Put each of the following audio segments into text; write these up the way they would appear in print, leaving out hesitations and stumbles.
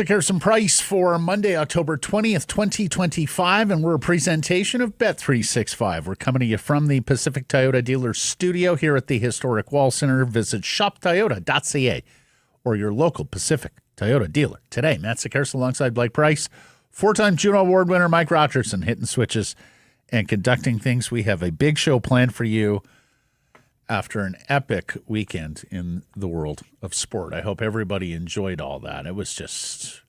Peterson Price for Monday, October 20th, 2025, and we're a presentation of Bet365. We're coming to you from the Pacific Toyota Dealer Studio here at the historic Wall Center. Visit shoptoyota.ca or your local Pacific Toyota dealer today. Matt Peterson alongside Blake Price, four-time Juno Award winner Mike Rogerson hitting switches and conducting things. We have a big show planned for you after an epic weekend in the world of sport. I hope everybody enjoyed all that. It was just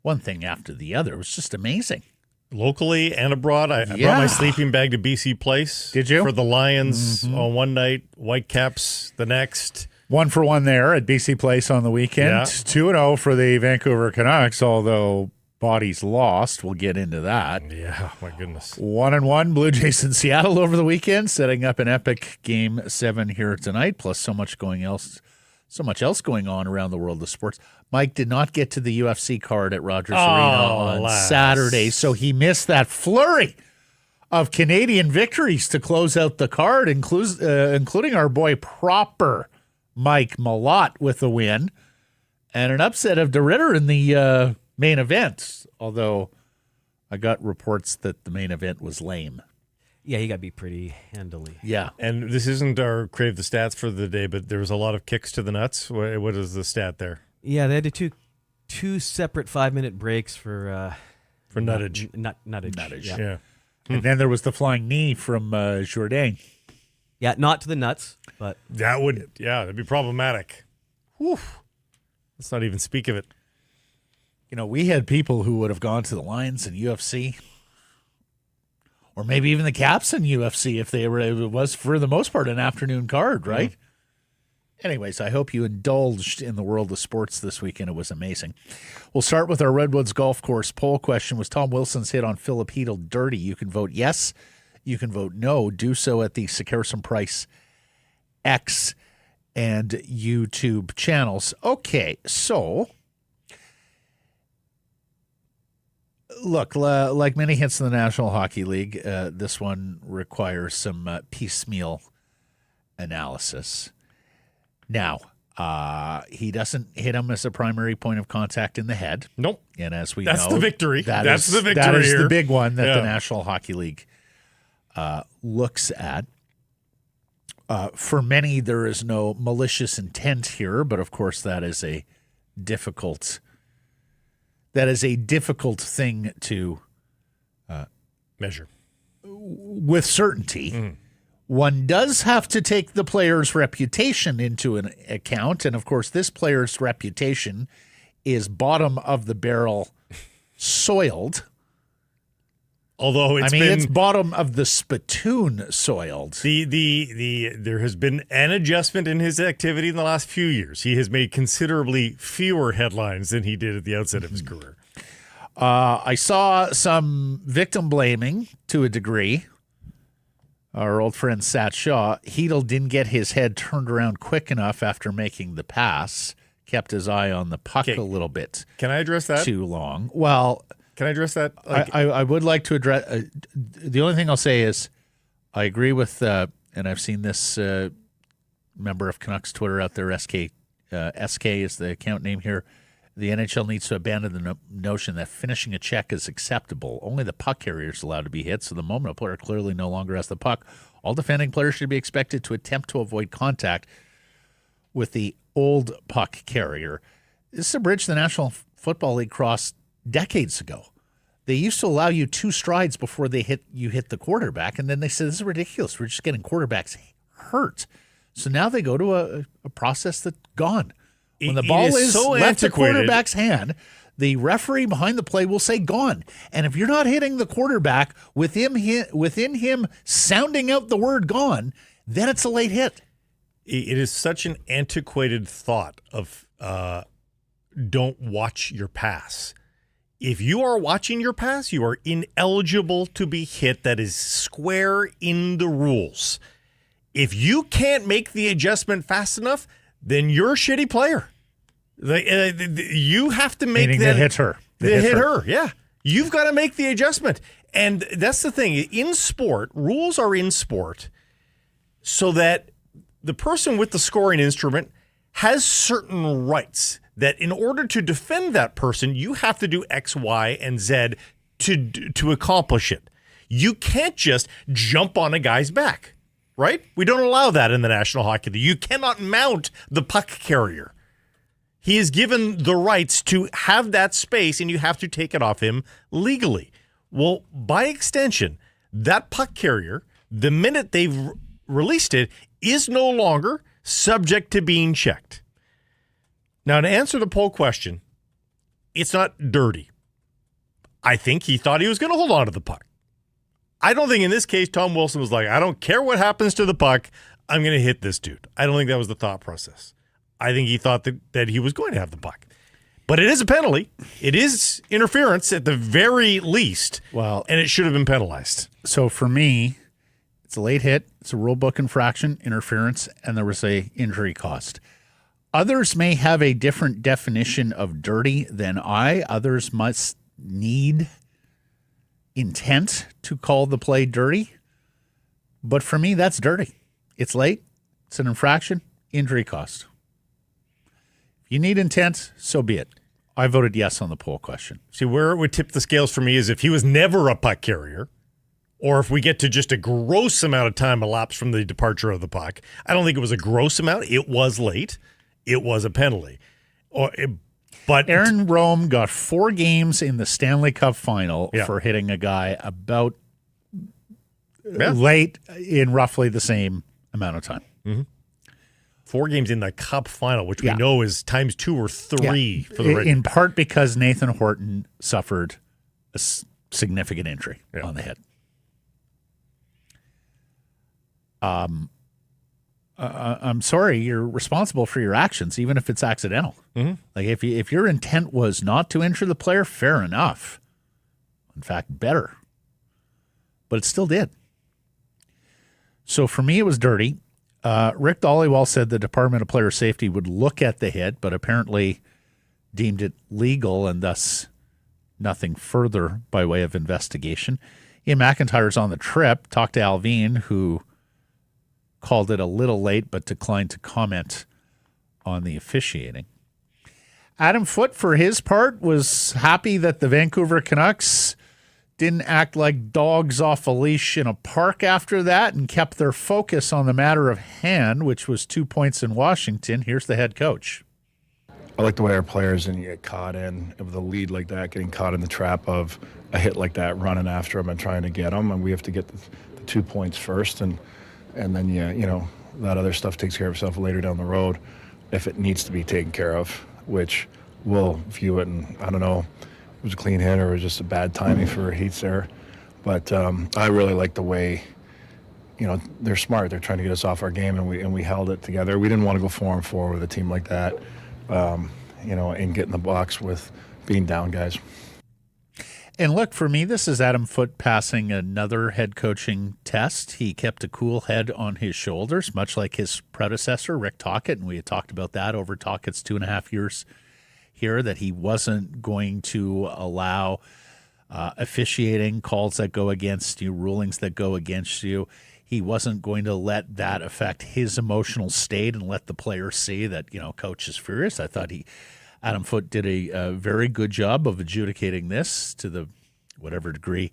one thing after the other. It was just amazing. Locally and abroad, I brought my sleeping bag to BC Place. Did you? For the Lions on one night, Whitecaps the next. 1-for-1 there at BC Place on the weekend. Yeah. 2-0 for the Vancouver Canucks, although bodies lost. We'll get into that. Yeah, my goodness. 1-1 Blue Jays in Seattle over the weekend, setting up an epic Game 7 here tonight, plus so much else going on around the world of sports. Mike did not get to the UFC card at Rogers Arena on Saturday, so he missed that flurry of Canadian victories to close out the card, including our boy proper Mike Malott with a win, and an upset of DeRitter in the main event, although I got reports that the main event was lame. Yeah, he got beat pretty handily. Yeah. And this isn't our crave the stats for the day, but there was a lot of kicks to the nuts. What is the stat there? Yeah, they had to two separate 5-minute breaks for nuttage. Nuttage. Yeah. And then there was the flying knee from Jourdain. Yeah, not to the nuts, but that'd be problematic. Whew. Let's not even speak of it. You know, we had people who would have gone to the Lions in UFC, or maybe even the Caps in UFC if it was for the most part an afternoon card, right? Anyways, I hope you indulged in the world of sports this weekend. It was amazing. We'll start with our Redwoods Golf Course poll question. Was Tom Wilson's hit on Philip Hedl dirty? You can vote yes. You can vote no. Do so at the Peterson Price X and YouTube channels. Okay, so look, like many hits in the National Hockey League, this one requires some piecemeal analysis. Now, he doesn't hit him as a primary point of contact in the head. Nope. And as we That's know, the victory. That is the big one that the National Hockey League looks at. For many, there is no malicious intent here, but of course that is a difficult thing to measure with certainty. One does have to take the player's reputation into an account, and of course this player's reputation is bottom of the barrel soiled. Although it's bottom of the spittoon soiled. There has been an adjustment in his activity in the last few years. He has made considerably fewer headlines than he did at the outset of his career. I saw some victim blaming to a degree. Our old friend Sat Shaw, Hedl didn't get his head turned around quick enough after making the pass. Kept his eye on the puck a little bit. Can I address that? Too long. Well, can I address that? I would like to address. The only thing I'll say is I agree with, and I've seen this member of Canucks Twitter out there, SK is the account name here. The NHL needs to abandon the notion that finishing a check is acceptable. Only the puck carrier is allowed to be hit, so the moment a player clearly no longer has the puck, all defending players should be expected to attempt to avoid contact with the old puck carrier. This is a bridge the National Football League crossed decades ago. They used to allow you 2 strides before you hit the quarterback, and then they said, this is ridiculous. We're just getting quarterbacks hurt. So now they go to a process that's gone. When the ball is so left the quarterback's hand, the referee behind the play will say gone. And if you're not hitting the quarterback within him sounding out the word gone, then it's a late hit. It is such an antiquated thought of don't watch your pass. If you are watching your pass, you are ineligible to be hit. That is square in the rules. If you can't make the adjustment fast enough, then you're a shitty player. You have to make Meaning that. they hit her. They hit her. Yeah. You've got to make the adjustment. And that's the thing. In sport, rules are in sport so that the person with the scoring instrument has certain rights that in order to defend that person, you have to do X, Y, and Z to accomplish it. You can't just jump on a guy's back, right? We don't allow that in the National Hockey League. You cannot mount the puck carrier. He is given the rights to have that space, and you have to take it off him legally. Well, by extension, that puck carrier, the minute they've released it, is no longer subject to being checked. Now, to answer the poll question, it's not dirty. I think he thought he was going to hold on to the puck. I don't think in this case Tom Wilson was like, I don't care what happens to the puck, I'm going to hit this dude. I don't think that was the thought process. I think he thought that he was going to have the puck. But it is a penalty. It is interference at the very least. Well, and it should have been penalized. So for me, it's a late hit, it's a rule book infraction, interference, and there was a injury cost. Others may have a different definition of dirty than I. Others must need intent to call the play dirty. But for me, that's dirty. It's late. It's an infraction. Injury cost. If you need intent, so be it. I voted yes on the poll question. See, where it would tip the scales for me is if he was never a puck carrier, or if we get to just a gross amount of time elapsed from the departure of the puck. I don't think it was a gross amount. It was late. It was a penalty. But Aaron Rome got 4 games in the Stanley Cup final for hitting a guy about late in roughly the same amount of time. Mm-hmm. 4 games in the Cup final, which we know is times 2 or 3 for the regular. In part because Nathan Horton suffered a significant injury on the head. I'm sorry, you're responsible for your actions, even if it's accidental. Mm-hmm. Like if your intent was not to injure the player, fair enough. In fact, better. But it still did. So for me, it was dirty. Rick Dhaliwal said the Department of Player Safety would look at the hit, but apparently deemed it legal and thus nothing further by way of investigation. Ian McIntyre's on the trip, talked to Alvin, who called it a little late but declined to comment on the officiating. Adam Foote, for his part, was happy that the Vancouver Canucks didn't act like dogs off a leash in a park after that and kept their focus on the matter of hand, which was 2 points in Washington. Here's the head coach. I like the way our players didn't get caught in with a lead like that, getting caught in the trap of a hit like that, running after them and trying to get them. And we have to get the 2 points first, and then that other stuff takes care of itself later down the road if it needs to be taken care of, which we'll view it. And I don't know, it was a clean hit or it was just a bad timing for Heats there. But I really like the way, they're smart. They're trying to get us off our game, and we held it together. We didn't want to go 4-4 with a team like that, and get in the box with being down guys. And look, for me, this is Adam Foote passing another head coaching test. He kept a cool head on his shoulders, much like his predecessor, Rick Tocchet, and we had talked about that over Tocchet's 2.5 years here, that he wasn't going to allow officiating, calls that go against you, rulings that go against you. He wasn't going to let that affect his emotional state and let the players see that, coach is furious. I thought Adam Foote did a very good job of adjudicating this to the whatever degree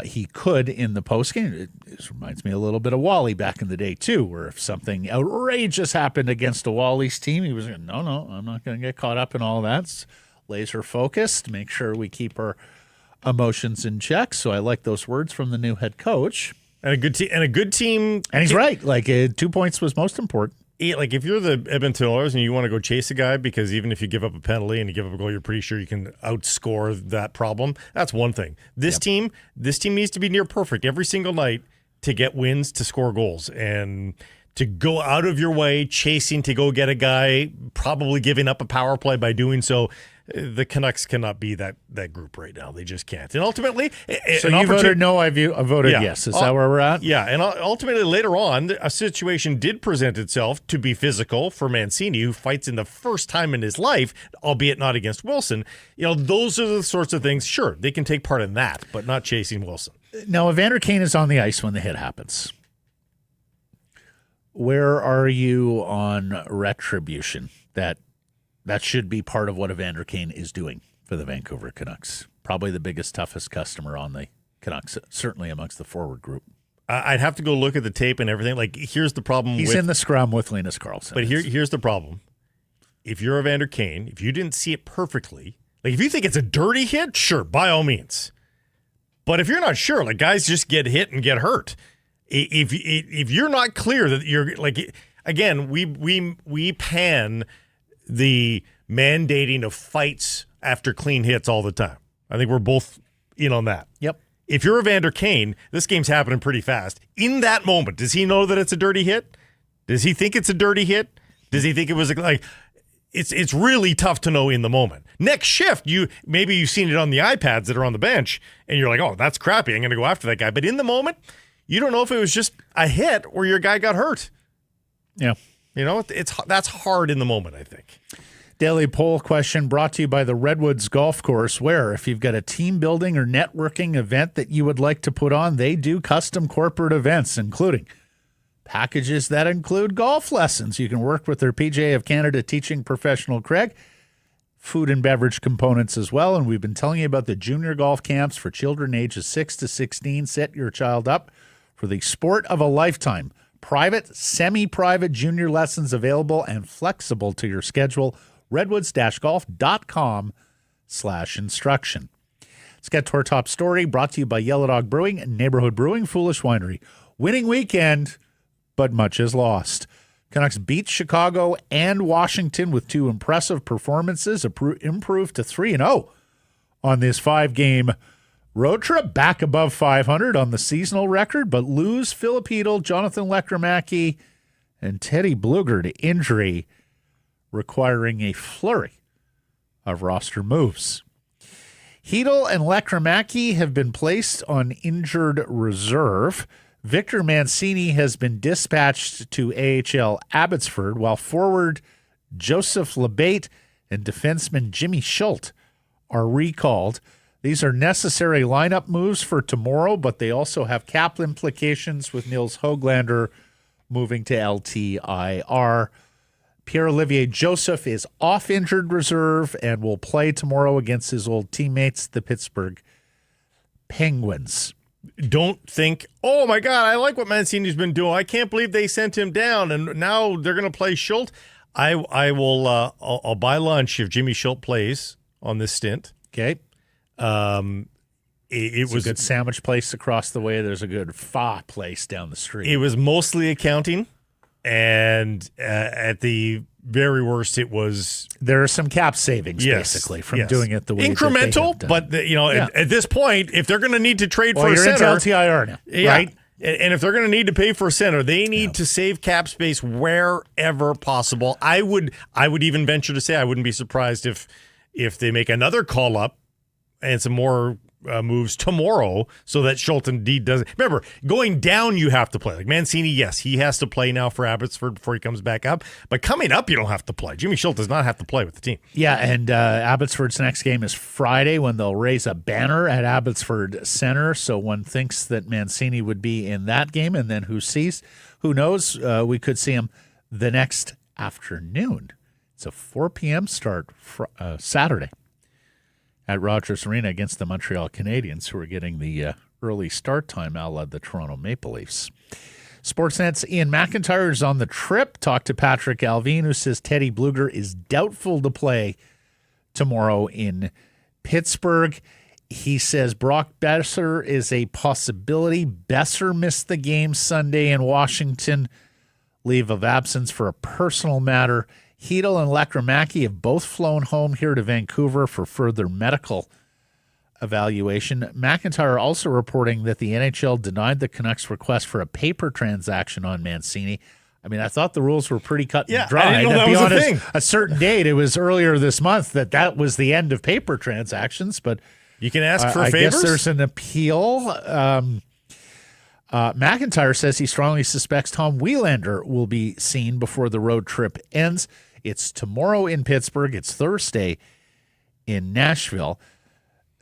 he could in the postgame. It reminds me a little bit of Wally back in the day, too, where if something outrageous happened against a Wally's team, he was going, no, I'm not going to get caught up in all that. It's laser focused, make sure we keep our emotions in check. So I like those words from the new head coach. And a good team. And he's right. 2 points was most important. Like if you're the Edmonton Oilers and you want to go chase a guy because even if you give up a penalty and you give up a goal, you're pretty sure you can outscore that problem. That's one thing. This team needs to be near perfect every single night to get wins, to score goals, and to go out of your way chasing to go get a guy, probably giving up a power play by doing so. the Canucks cannot be that group right now. They just can't. And ultimately, so you voted no. I voted yes. Is that where we're at? Yeah, and ultimately later on, a situation did present itself to be physical for Mancini, who fights in the first time in his life, albeit not against Wilson. Those are the sorts of things. Sure, they can take part in that, but not chasing Wilson. Now, Evander Kane is on the ice when the hit happens. Where are you on retribution? That should be part of what Evander Kane is doing for the Vancouver Canucks. Probably the biggest, toughest customer on the Canucks, certainly amongst the forward group. I'd have to go look at the tape and everything. Like, here's the problem. He's in the scrum with Linus Karlsson. But here's the problem. If you're Evander Kane, if you didn't see it perfectly, like if you think it's a dirty hit, sure, by all means. But if you're not sure, like guys just get hit and get hurt. If you're not clear that you're like, again, we pan the mandating of fights after clean hits all the time. I think we're both in on that. Yep. If you're Evander Kane, this game's happening pretty fast. In that moment, does he know that it's a dirty hit? Does he think it's a dirty hit? Does he think it was like it's really tough to know in the moment. Next shift, maybe you've seen it on the iPads that are on the bench, and you're like, oh, that's crappy. I'm going to go after that guy. But in the moment, you don't know if it was just a hit or your guy got hurt. Yeah. That's hard in the moment, I think. Daily poll question brought to you by the Redwoods Golf Course, where if you've got a team building or networking event that you would like to put on, they do custom corporate events, including packages that include golf lessons. You can work with their PGA of Canada teaching professional Craig, food and beverage components as well. And we've been telling you about the junior golf camps for children ages 6 to 16. Set your child up for the sport of a lifetime. Private, semi-private junior lessons available and flexible to your schedule. redwoods-golf.com/instruction. Let's get to our top story, brought to you by Yellow Dog Brewing and Neighborhood Brewing, Foolish Winery. Winning weekend, but much is lost. Canucks beat Chicago and Washington with two impressive performances, improved to 3-0 on this 5-game road trip, back above 500 on the seasonal record, but lose Filip Chytil, Jonathan Lekkerimäki, and Teddy Blueger to injury, requiring a flurry of roster moves. Chytil and Lekkerimäki have been placed on injured reserve. Victor Mancini has been dispatched to AHL Abbotsford, while forward Joseph LaBate and defenseman Jimmy Schuldt are recalled. These are necessary lineup moves for tomorrow, but they also have cap implications with Nils Höglander moving to LTIR. Pierre-Olivier Joseph is off injured reserve and will play tomorrow against his old teammates, the Pittsburgh Penguins. Don't think, oh my God, I like what Mancini's been doing. I can't believe they sent him down, and now they're going to play Schuldt. I will. I'll buy lunch if Jimmy Schuldt plays on this stint. Okay. It was a good sandwich place across the way. There's a good pho place down the street. It was mostly accounting, and at the very worst, it was. There are some cap savings, basically, from doing it the way incremental. But at this point, if they're going to need to trade for a center, you're into LTIR now, right? And if they're going to need to pay for a center, they need to save cap space wherever possible. I would even venture to say I wouldn't be surprised if they make another call up and some more moves tomorrow so that Schultz indeed doesn't. Remember, going down, you have to play. Like Mancini, yes, he has to play now for Abbotsford before he comes back up. But coming up, you don't have to play. Jimmy Schultz does not have to play with the team. Yeah, and Abbotsford's next game is Friday when they'll raise a banner at Abbotsford Center. So one thinks that Mancini would be in that game, and then who knows? We could see him the next afternoon. It's a 4 p.m. start Saturday at Rogers Arena against the Montreal Canadiens, who are getting the early start time a la the Toronto Maple Leafs. Sportsnet's Ian McIntyre is on the trip. Talked to Patrick Alvin, who says Teddy Blueger is doubtful to play tomorrow in Pittsburgh. He says Brock Besser is a possibility. Besser missed the game Sunday in Washington, leave of absence for a personal matter. Chytil and Lekkerimäki have both flown home here to Vancouver for further medical evaluation. McIntyre also reporting that the NHL denied the Canucks' request for a paper transaction on Mancini. I mean, I thought the rules were pretty cut and I dry. didn't know And that to be was a honest, thing. a certain date, it was earlier this month that was the end of paper transactions. But You can ask for I favors. guess there's an appeal. McIntyre says he strongly suspects Tom Wielander will be seen before the road trip ends. It's tomorrow in Pittsburgh. It's Thursday in Nashville.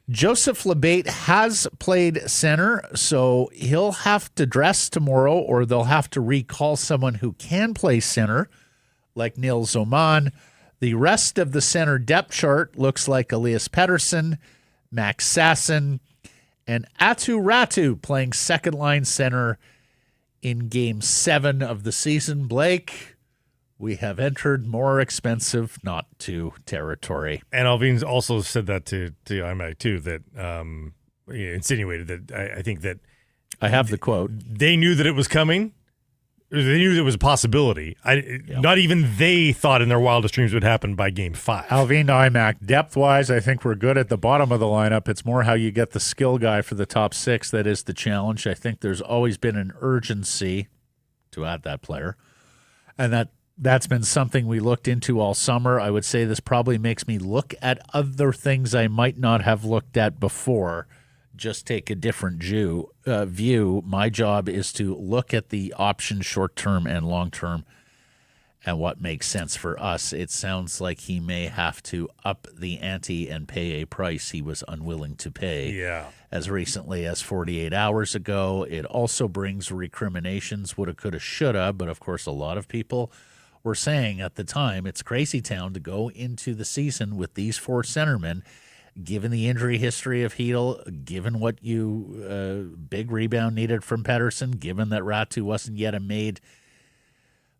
Joseph LaBate has played center, so he'll have to dress tomorrow, or they'll have to recall someone who can play center, like Nils Oman. The rest of the center depth chart looks like Elias Pettersson, Max Sasson, and Atu Ratu playing second-line center in Game 7 of the season. Blake, we have entered more expensive not to territory. And Alvin's also said that to IMAC too, that he insinuated that I think that I have the quote. they knew that it was coming. They knew there was a possibility. Not even they thought in their wildest dreams would happen by Game 5. Alvin Imac, depth-wise, I think we're good at the bottom of the lineup. It's more how you get the skill guy for the top 6 that is the challenge. I think there's always been an urgency to add that player, and that's been something we looked into all summer. I would say this probably makes me look at other things I might not have looked at before. Just take a different view. My job is to look at the options short-term and long-term and what makes sense for us. It sounds like he may have to up the ante and pay a price he was unwilling to pay as recently as 48 hours ago. It also brings recriminations, woulda, coulda, shoulda, but of course a lot of people were saying at the time it's crazy town to go into the season with these 4 centermen. Given the injury history of Hedl, given what big rebound needed from Pettersson, given that Ratu wasn't yet a made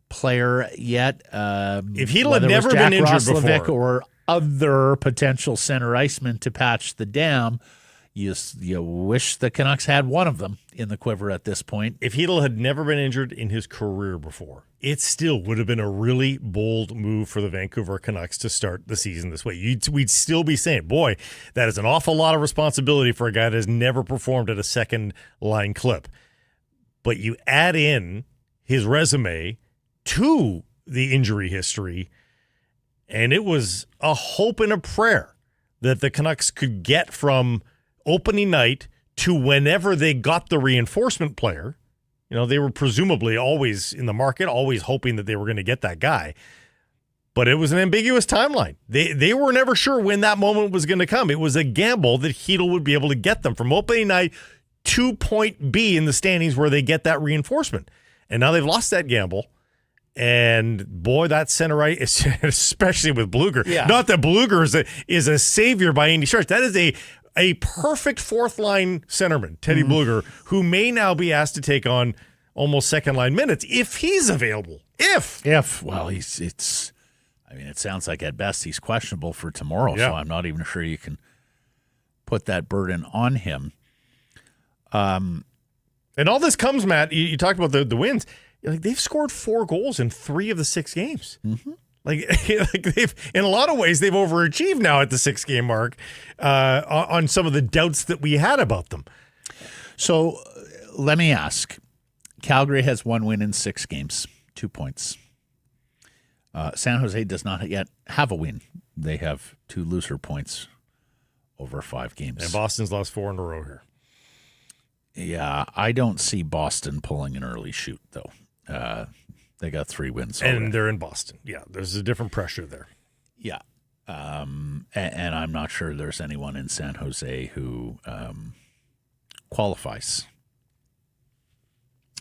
player yet. If Hedl had never been injured before, or other potential center icemen to patch the dam, you wish the Canucks had one of them in the quiver at this point. if Hedl had never been injured in his career before, it still would have been a really bold move for the Vancouver Canucks to start the season this way. We'd still be saying, boy, that is an awful lot of responsibility for a guy that has never performed at a second-line clip. But you add in his resume to the injury history, and it was a hope and a prayer that the Canucks could get from opening night to whenever they got the reinforcement player. You know, they were presumably always in the market, always hoping that they were going to get that guy. But it was an ambiguous timeline. They were never sure when that moment was going to come. It was a gamble that Hedl would be able to get them from opening night to point B in the standings where they get that reinforcement. And now they've lost that gamble. And boy, that center right, especially with Bluger. Yeah. Not that Bluger is a savior by any stretch. That is a perfect fourth-line centerman, Teddy Bluger, who may now be asked to take on almost second-line minutes if he's available. Well, it sounds like at best he's questionable for tomorrow, so I'm not even sure you can put that burden on him. And all this comes, Matt, you talked about the wins. Like, they've scored 4 goals in 3 of the 6 games. Mm-hmm. Like they've, in a lot of ways, they've overachieved now at the 6-game mark on some of the doubts that we had about them. So let me ask. Calgary has 1 win in 6 games, 2 points. San Jose does not yet have a win. They have 2 loser points over 5 games. And Boston's lost 4 in a row here. Yeah, I don't see Boston pulling an early shoot, though. They got 3 wins already. And they're in Boston. Yeah, there's a different pressure there. Yeah. And I'm not sure there's anyone in San Jose who qualifies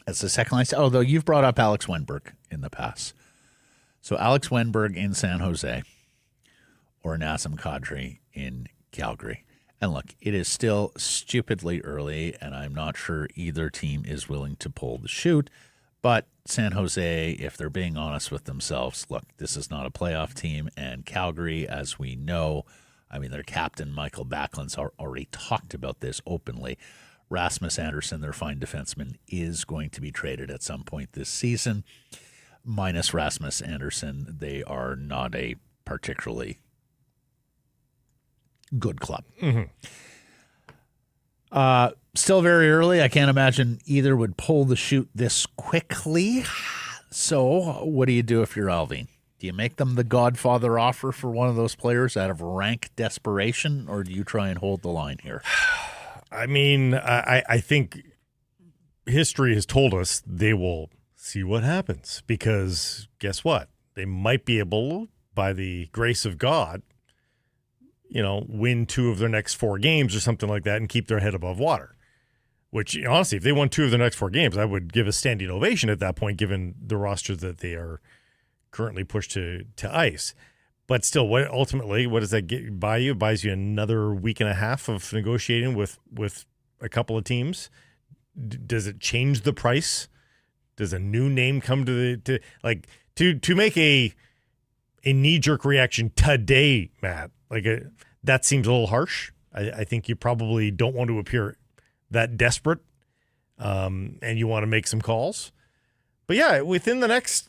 as a second line. Although you've brought up Alex Wenberg in the past. So Alex Wenberg in San Jose or Nazem Kadri in Calgary. And look, it is still stupidly early, and I'm not sure either team is willing to pull the shoot. But San Jose, if they're being honest with themselves, look, this is not a playoff team. And Calgary, as we know, I mean, their captain, Michael Backlund's already talked about this openly. Rasmus Andersson, their fine defenseman, is going to be traded at some point this season. Minus Rasmus Andersson, they are not a particularly good club. Mm-hmm. Still very early. I can't imagine either would pull the shoot this quickly. So what do you do if you're Alvin? Do you make them the Godfather offer for one of those players out of rank desperation, or do you try and hold the line here? I mean, I think history has told us they will see what happens, because guess what? They might be able, by the grace of God, win 2 of their next 4 games or something like that and keep their head above water. Which, honestly, if they won 2 of their next 4 games, I would give a standing ovation at that point, given the roster that they are currently pushed to ice. But still, what does that buy you? It buys you another week and a half of negotiating with a couple of teams. Does it change the price? Does a new name come to make a knee-jerk reaction today, Matt? That seems a little harsh. I think you probably don't want to appear that desperate, and you want to make some calls. But yeah, within the next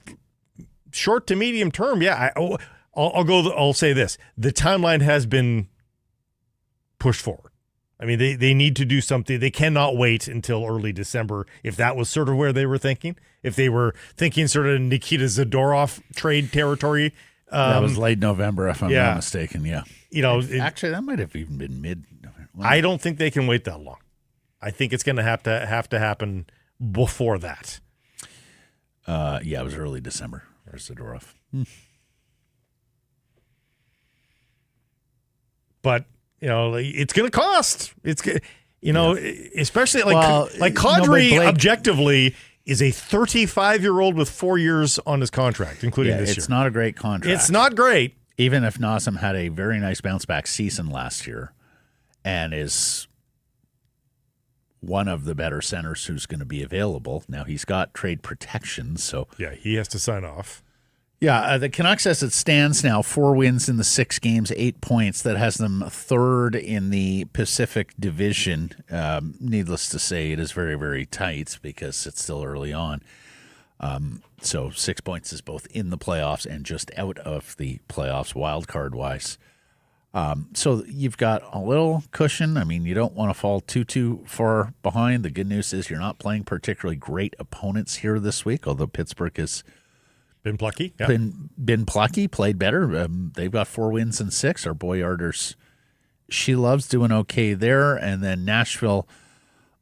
short to medium term, I'll say this: the timeline has been pushed forward. I mean, they need to do something. They cannot wait until early December, if that was sort of where they were thinking. If they were thinking sort of Nikita Zadorov trade territory. That was late November, if I'm not mistaken, yeah. Actually, that might have even been mid-November. I don't think they can wait that long. I think it's going to have to happen before that. It was early December for Zadorov. But it's going to cost. Especially Kadri objectively is a 35-year-old with 4 years on his contract, including this year. It's not a great contract. It's not great. Even if Nazem had a very nice bounce-back season last year and is one of the better centers who's going to be available. Now, he's got trade protection, so... Yeah, he has to sign off. Yeah, the Canucks, as it stands now, 4 wins in the 6 games, 8 points. That has them 3rd in the Pacific Division. Needless to say, it is very, very tight because it's still early on. So 6 points is both in the playoffs and just out of the playoffs, wild card-wise. So you've got a little cushion. I mean, you don't want to fall too far behind. The good news is you're not playing particularly great opponents here this week, although Pittsburgh has... Been plucky. Yeah. Been plucky, played better. They've got 4 wins and 6. Our boy Arders, she loves doing okay there. And then Nashville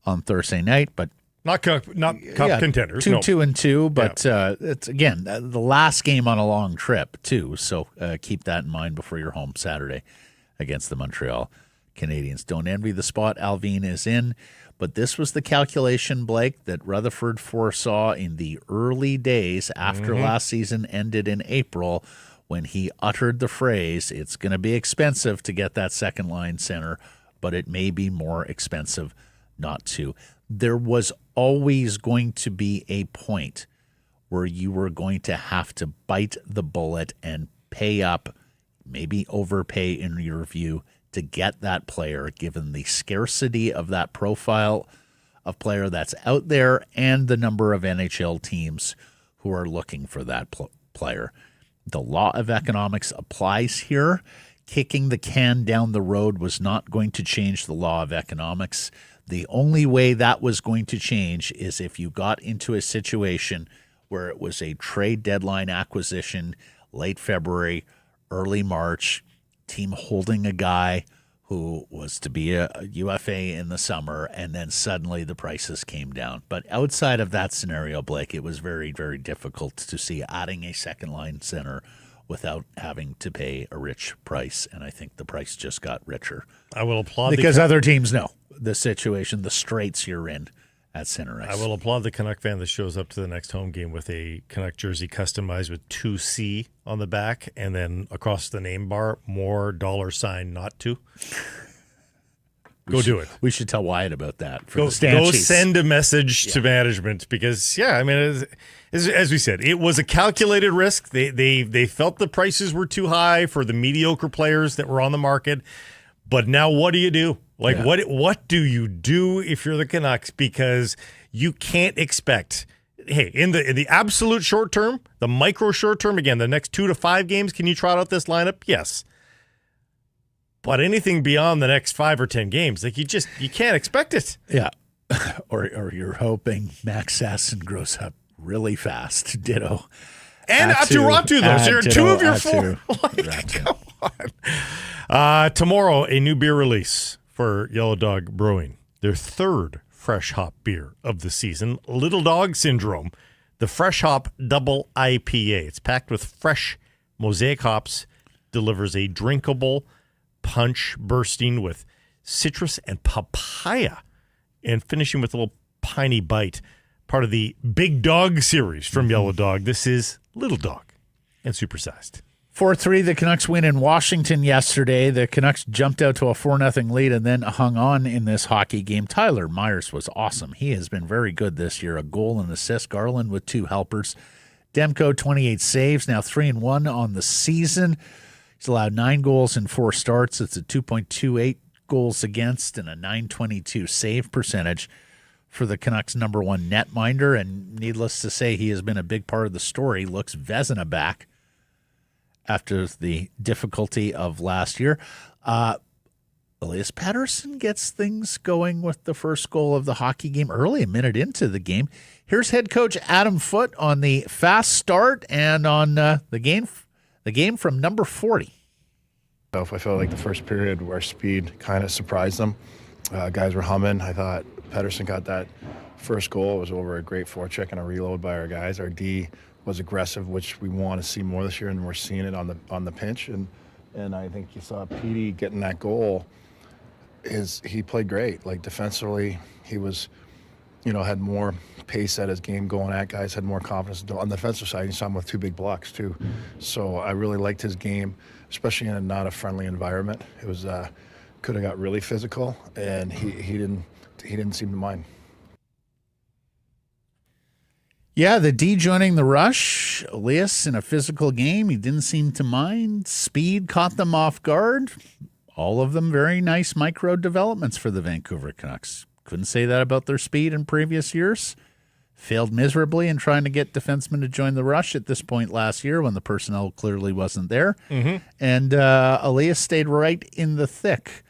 on Thursday night, but not cup contenders. 2-2-2, but it's again the last game on a long trip too. So keep that in mind before you're home Saturday against the Montreal Canadiens. Don't envy the spot Alvin is in. But this was the calculation, Blake, that Rutherford foresaw in the early days after last season ended in April when he uttered the phrase, it's going to be expensive to get that second-line center, but it may be more expensive not to. There was always going to be a point where you were going to have to bite the bullet and pay up, maybe overpay in your view, to get that player, given the scarcity of that profile of player that's out there and the number of NHL teams who are looking for that player. The law of economics applies here. Kicking the can down the road was not going to change the law of economics. The only way that was going to change is if you got into a situation where it was a trade deadline acquisition, late February, early March, team holding a guy who was to be a UFA in the summer, and then suddenly the prices came down. But outside of that scenario, Blake, it was very, very difficult to see adding a second-line center without having to pay a rich price, and I think the price just got richer. I will applaud because other teams know the situation, the straits you're in at center ice. I will applaud the Canuck fan that shows up to the next home game with a Canuck jersey customized with 2C on the back, and then across the name bar, more $sign not to. Do it. We should tell Wyatt about that. Go send a message to management because, I mean, as we said, it was a calculated risk. They felt the prices were too high for the mediocre players that were on the market. But now what do you do? What do you do if you're the Canucks? Because you can't expect, in the absolute short term, the micro short term, again, the next 2 to 5 games, can you trot out this lineup? Yes. But anything beyond the next 5 or 10 games, you can't expect it. Yeah. or you're hoping Max Sasson grows up really fast. Ditto. And Aturatu, though. So you're two of your four. Come on. Tomorrow, a new beer release for Yellow Dog Brewing. Their third fresh hop beer of the season, Little Dog Syndrome, the Fresh Hop Double IPA. It's packed with fresh mosaic hops, delivers a drinkable punch bursting with citrus and papaya, and finishing with a little piney bite. Part of the Big Dog series from Yellow Dog. This is Little Dog and supersized. 4-3, the Canucks win in Washington yesterday. The Canucks jumped out to a 4-0 lead and then hung on in this hockey game. Tyler Myers was awesome. He has been very good this year. A goal and assist. Garland with 2 helpers. Demko, 28 saves, now 3-1 on the season. He's allowed 9 goals in 4 starts. It's a 2.28 goals against and a .922 save percentage for the Canucks' number 1 netminder. And needless to say, he has been a big part of the story. Looks Vezina back after the difficulty of last year. Elias Pettersson gets things going with the first goal of the hockey game early, a minute into the game. Here's head coach Adam Foote on the fast start and on the game from number 40. I felt like the first period, our speed kind of surprised them. Guys were humming. I thought Pettersson got that first goal. It was over a great forecheck and a reload by our guys. Our D was aggressive, which we want to see more this year, and we're seeing it on the pinch. And I think you saw Petey getting that goal. He played great. Like defensively, he was, had more pace at his game going at guys, had more confidence. On the defensive side, you saw him with 2 big blocks too. So I really liked his game, especially in not a friendly environment. It was could have got really physical, and he didn't seem to mind. Yeah, the D joining the rush. Elias in a physical game, he didn't seem to mind. Speed caught them off guard. All of them very nice micro developments for the Vancouver Canucks. Couldn't say that about their speed in previous years. Failed miserably in trying to get defensemen to join the rush at this point last year when the personnel clearly wasn't there. Mm-hmm. And Elias stayed right in the thick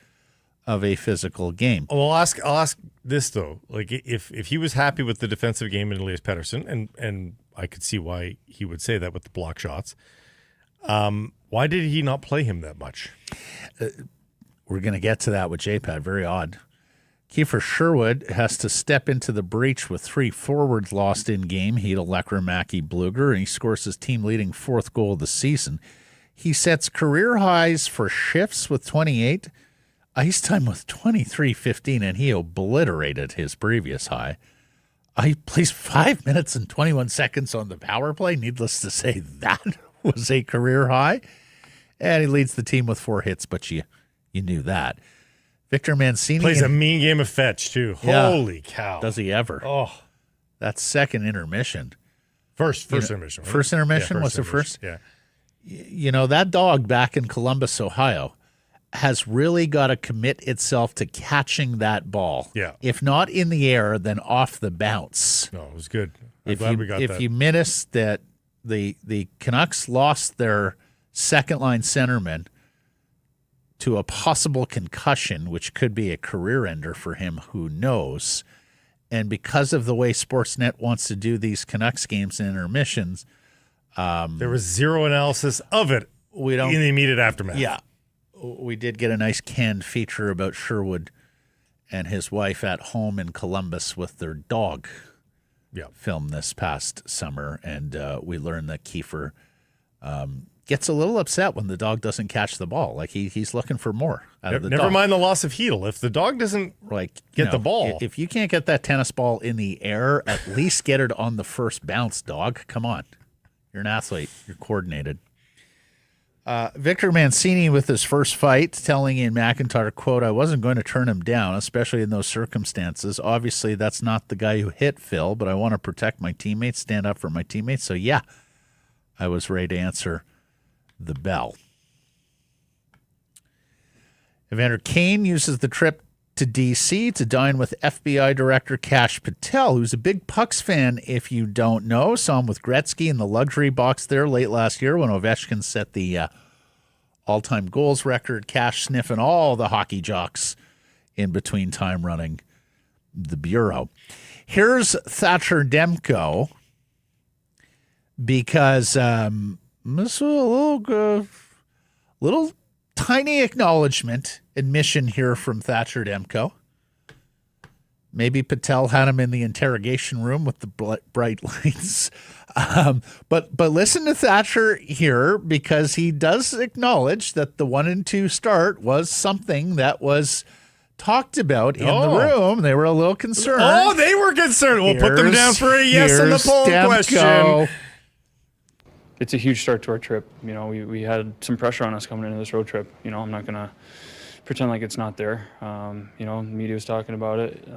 of a physical game. Well, I'll ask this though. Like if he was happy with the defensive game in Elias Pettersson, and I could see why he would say that with the block shots, why did he not play him that much? We're going to get to that with JPat. Very odd. Kiefer Sherwood has to step into the breach with 3 forwards lost in game. Hedel, Lecker, Mackey, Bluger, and he scores his team-leading 4th goal of the season. He sets career highs for shifts with 28, ice time with 23:15, and he obliterated his previous high. He plays 5 minutes and 21 seconds on the power play. Needless to say, that was a career high. And he leads the team with 4 hits, but you knew that. Victor Mancini plays a mean game of fetch, too. Yeah. Holy cow. Does he ever? Oh. That second intermission. First intermission. Right? First intermission? Yeah, was the first? Yeah. That dog back in Columbus, Ohio, has really got to commit itself to catching that ball. Yeah. If not in the air, then off the bounce. No, it was good. I'm If glad we got that. If you miss that, the Canucks lost their second-line centerman to a possible concussion, which could be a career ender for him, who knows. And because of the way Sportsnet wants to do these Canucks games and intermissions, there was zero analysis of it in the immediate aftermath. Yeah. We did get a nice canned feature about Sherwood and his wife at home in Columbus with their dog. Yeah. Filmed this past summer, and we learned that Kiefer gets a little upset when the dog doesn't catch the ball. Like he's looking for more out of the dog. Never mind the loss of Hedel. If the dog doesn't get the ball. If you can't get that tennis ball in the air, at least get it on the first bounce, dog. Come on. You're an athlete. You're coordinated. Victor Mancini with his first fight, telling Ian McIntyre, quote, "I wasn't going to turn him down, especially in those circumstances. Obviously, that's not the guy who hit Phil, but I want to protect my teammates, stand up for my teammates. So, yeah, I was ready to answer the bell." Evander Kane uses the trip to D.C. to dine with FBI Director Kash Patel, who's a big Pucks fan, if you don't know. Saw him with Gretzky in the luxury box there late last year when Ovechkin set the all-time goals record. Kash sniffing all the hockey jocks in between time running the Bureau. Here's Thatcher Demko because this is a little tiny admission here from Thatcher Demko. Maybe Patel had him in the interrogation room with the bright lights. But listen to Thatcher here, because he does acknowledge that the 1-2 start was something that was talked about in the room. They were a little concerned. Oh, they were concerned. We'll put them down for a yes on the poll question. It's a huge start to our trip. You know, we had some pressure on us coming into this road trip. You know, I'm not going to pretend like it's not there. You know, media was talking about it.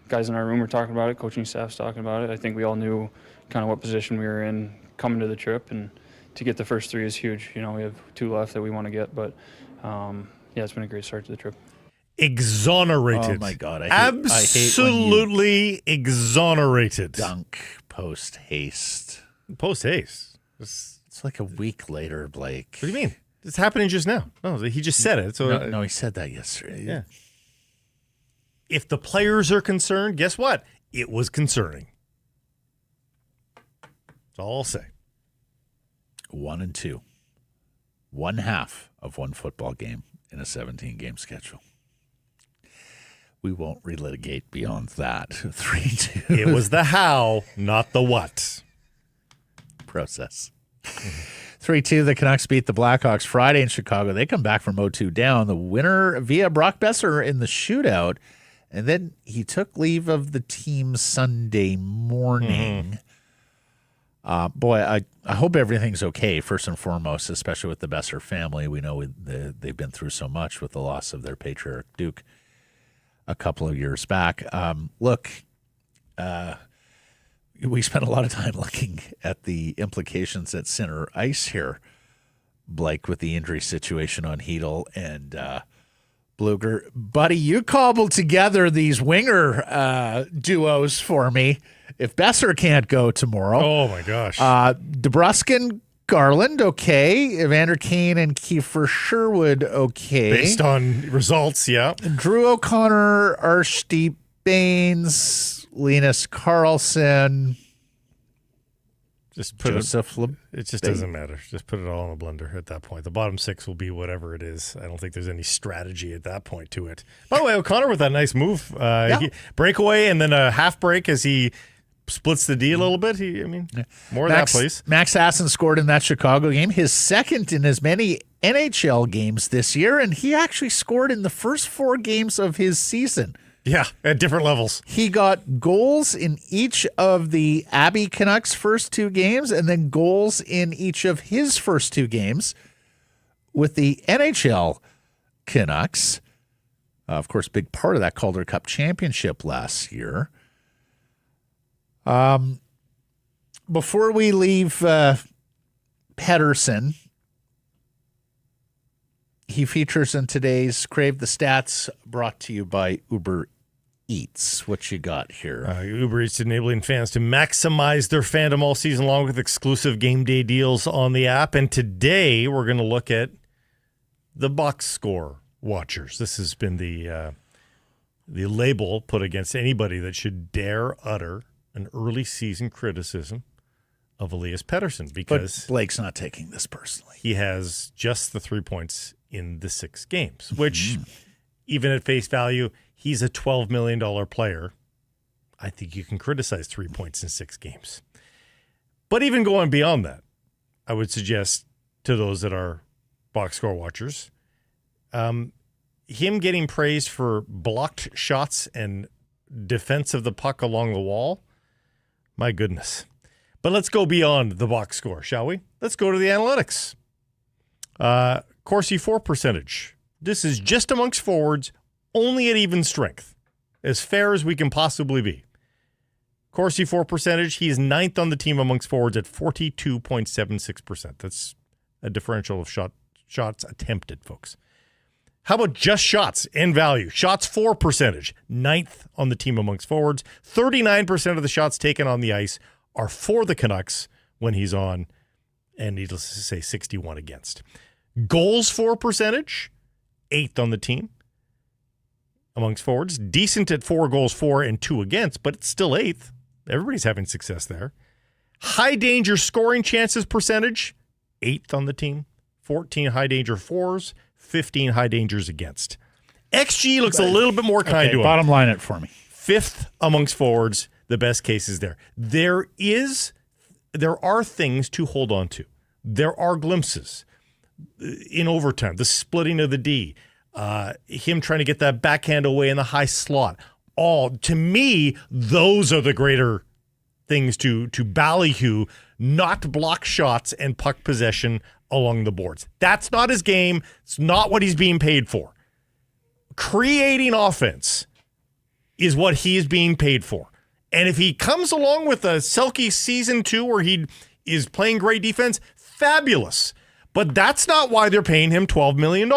Guys in our room were talking about it. Coaching staff's talking about it. I think we all knew kind of what position we were in coming to the trip, and to get the first 3 is huge. You know, we have 2 left that we want to get, but yeah, it's been a great start to the trip. Exonerated. Oh my God! Absolutely exonerated. Dunk post haste. Post haste. It's like a week later, Blake. What do you mean? It's happening just now. No, he just said it. So no, he said that yesterday. Yeah. If the players are concerned, guess what? It was concerning. That's all I'll say. 1-2. 1/2 of one football game in a 17-game schedule. We won't relitigate beyond that. 3-2. It was the how, not the what. Process. 3-2, the Canucks beat the Blackhawks Friday in Chicago. They come back from 0-2 down. The winner via Brock Besser in the shootout. And then he took leave of the team Sunday morning. Boy, I hope everything's okay, first and foremost, especially with the Besser family. We know they've been through so much with the loss of their patriarch, Duke, a couple of years back. Look, we spent a lot of time looking at the implications at center ice here, Blake, with the injury situation on Hedl and Bluger. Buddy, you cobbled together these winger duos for me. If Besser can't go tomorrow. Oh, my gosh. DeBruskin, Garland, okay. Evander Kane and Kiefer Sherwood, okay. Based on results, yeah. Drew O'Connor, Archdeep Baines, Linus Carlson. Just put Joseph it just doesn't matter. Just put it all in a blender at that point. The bottom 6 will be whatever it is. I don't think there's any strategy at that point to it. By the way, O'Connor with that nice move. Breakaway and then a half break as he splits the D a little bit. More of that, please. Max Hassan scored in that Chicago game, his second in as many NHL games this year, and he actually scored in the first 4 games of his season. Yeah, at different levels. He got goals in each of the Abbey Canucks' first 2 games and then goals in each of his first 2 games with the NHL Canucks. Of course, big part of that Calder Cup championship last year. Before we leave Pettersson, he features in today's Crave the Stats, brought to you by Uber Eats. What you got here? Uber Eats enabling fans to maximize their fandom all season long with exclusive game day deals on the app. And today we're going to look at the box score watchers. This has been the label put against anybody that should dare utter an early season criticism of Elias Pettersson, because but Blake's not taking this personally. He has just the 3 points in the 6 games, which even at face value, he's a $12 million player. I think you can criticize 3 points in 6 games. But even going beyond that, I would suggest to those that are box score watchers, him getting praised for blocked shots and defense of the puck along the wall, my goodness. But let's go beyond the box score, shall we? Let's go to the analytics. Corsi for percentage. This is just amongst forwards, only at even strength. As fair as we can possibly be. Corsi for percentage, he's 9th on the team amongst forwards at 42.76%. That's a differential of shots attempted, folks. How about just shots in value? Shots for percentage, 9th on the team amongst forwards. 39% of the shots taken on the ice are for the Canucks when he's on, and needless to say, 61 against. Goals for percentage, 8th on the team amongst forwards. Decent at 4 goals for and 2 against, but it's still 8th. Everybody's having success there. High danger scoring chances percentage, 8th on the team. 14 high danger fours, 15 high dangers against. XG looks a little bit more kind to him. Bottom line it for me. 5th amongst forwards, the best cases there. There are things to hold on to. There are glimpses in overtime, the splitting of the D, him trying to get that backhand away in the high slot. To me, those are the greater things to ballyhoo, not block shots and puck possession along the boards. That's not his game. It's not what he's being paid for. Creating offense is what he is being paid for. And if he comes along with a Selke season 2 where he is playing great defense, fabulous. But that's not why they're paying him $12 million.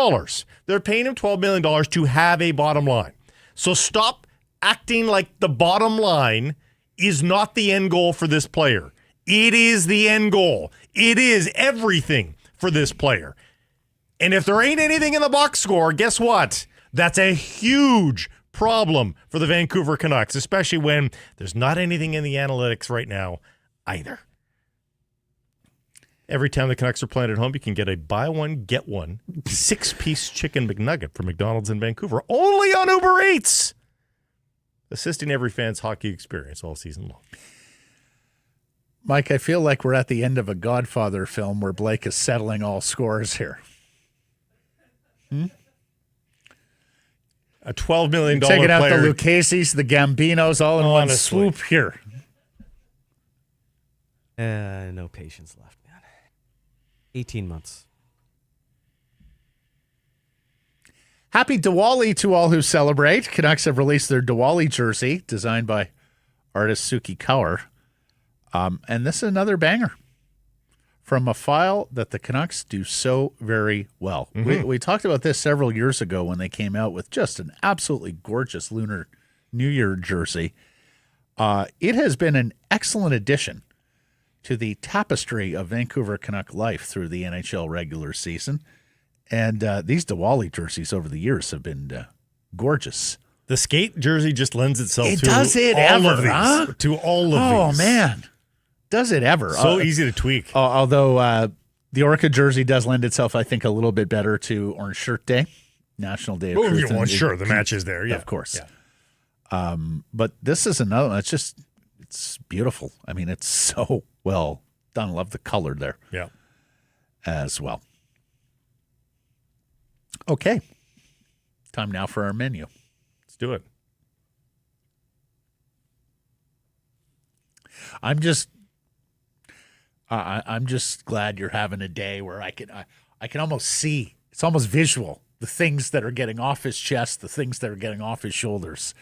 They're paying him $12 million to have a bottom line. So stop acting like the bottom line is not the end goal for this player. It is the end goal. It is everything for this player. And if there ain't anything in the box score, guess what? That's a huge problem for the Vancouver Canucks, especially when there's not anything in the analytics right now either. Every time the Canucks are playing at home, you can get a buy one, get one 6-piece chicken McNugget from McDonald's in Vancouver, only on Uber Eats. Assisting every fan's hockey experience all season long. Mike, I feel like we're at the end of a Godfather film where Blake is settling all scores here. A $12 million taking player. out the Lucases, the Gambinos, all in one swoop here. No patience left, man. 18 months. Happy Diwali to all who celebrate. Canucks have released their Diwali jersey, designed by artist Suki Kaur. And this is another banger from a file that the Canucks do so very well. Mm-hmm. We talked about this several years ago when they came out with just an absolutely gorgeous Lunar New Year jersey. It has been an excellent addition to the tapestry of Vancouver Canuck life through the NHL regular season. And these Diwali jerseys over the years have been gorgeous. The skate jersey just lends itself to does it all ever, of these. huh? To all of these. Oh, man. Does it ever? So easy to tweak. Although the Orca jersey does lend itself, I think, a little bit better to Orange Shirt Day, National Day of Truth. Well, sure, the match is there, yeah. Of course. Yeah. But this is another one. It's beautiful. I mean, it's so well done. Love the color there as well. Okay. Time now for our menu. Let's do it. I'm just glad you're having a day where I can almost see, it's almost visual, the things that are getting off his chest, the things that are getting off his shoulders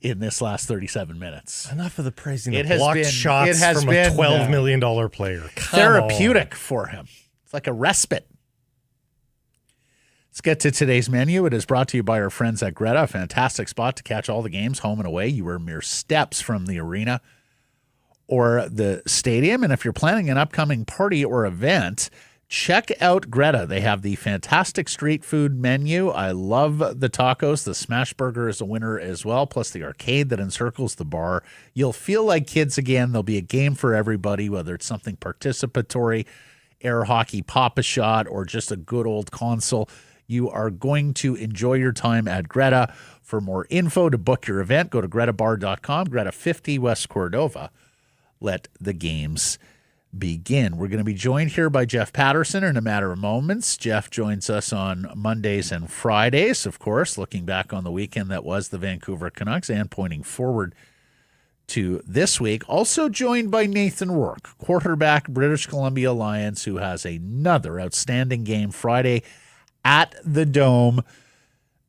in this last 37 minutes. Enough of the praising of blocked shots from a $12 million player. Therapeutic for him. It's like a respite. Let's get to today's menu. It is brought to you by our friends at Greta, a fantastic spot to catch all the games home and away. You are mere steps from the arena or the stadium. And if you're planning an upcoming party or event, check out Greta. They have the fantastic street food menu. I love the tacos. The smash burger is a winner as well, plus the arcade that encircles the bar. You'll feel like kids again. There'll be a game for everybody, whether it's something participatory, air hockey, pop-a-shot, or just a good old console. You are going to enjoy your time at Greta. For more info to book your event, go to gretabar.com, Greta 50 West Cordova. Let the games begin. We're going to be joined here by Jeff Paterson in a matter of moments. Jeff joins us on Mondays and Fridays, of course, looking back on the weekend that was the Vancouver Canucks and pointing forward to this week. Also joined by Nathan Rourke, quarterback, British Columbia Lions, who has another outstanding game Friday at the Dome.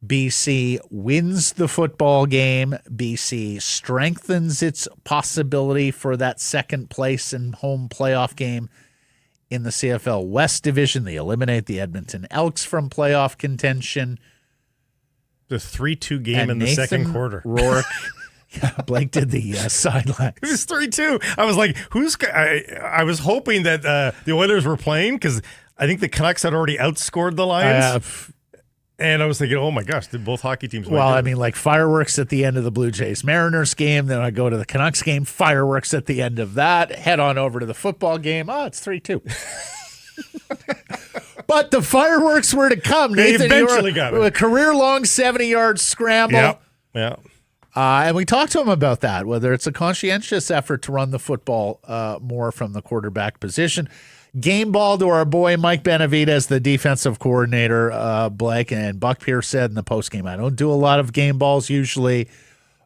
BC wins the football game. BC strengthens its possibility for that second place and home playoff game in the CFL West Division. They eliminate the Edmonton Elks from playoff contention. The 3-2 game and in the Nathan second quarter. Rourke. Blake did the sidelines. It was 3-2. I was like, I was hoping that the Oilers were playing because I think the Canucks had already outscored the Lions. And I was thinking, oh my gosh, did both hockey teams Well, I mean, like fireworks at the end of the Blue Jays Mariners game. Then I go to the Canucks game, fireworks at the end of that. Head on over to the football game. Oh, it's 3-2. But the fireworks were to come. They Nathan, eventually got it. A career-long 70-yard scramble. Yeah. And we talked to him about that, whether it's a conscientious effort to run the football more from the quarterback position. Game ball to our boy Mike Benavidez, the defensive coordinator, Blake, and Buck Pierce said in the postgame, I don't do a lot of game balls usually,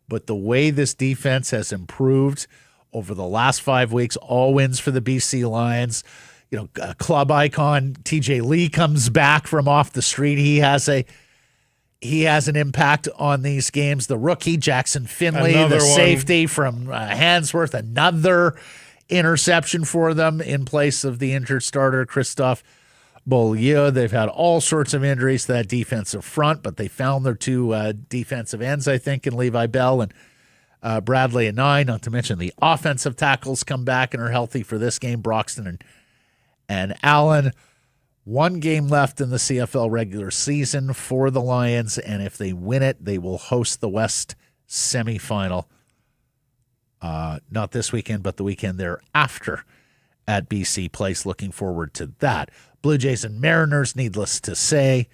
but the way this defense has improved over the last 5 weeks, all wins for the BC Lions. You know, club icon TJ Lee comes back from off the street. He has an impact on these games. The rookie Jackson Finley, the safety from Handsworth, another interception for them in place of the injured starter Christophe Beaulieu. They've had all sorts of injuries to that defensive front, but they found their two defensive ends, I think, in Levi Bell and Bradley and Nye, not to mention the offensive tackles come back and are healthy for this game, Broxton and Allen. 1 game left in the CFL regular season for the Lions, and if they win it, they will host the West semifinal. Not this weekend, but the weekend thereafter at BC Place. Looking forward to that. Blue Jays and Mariners, needless to say,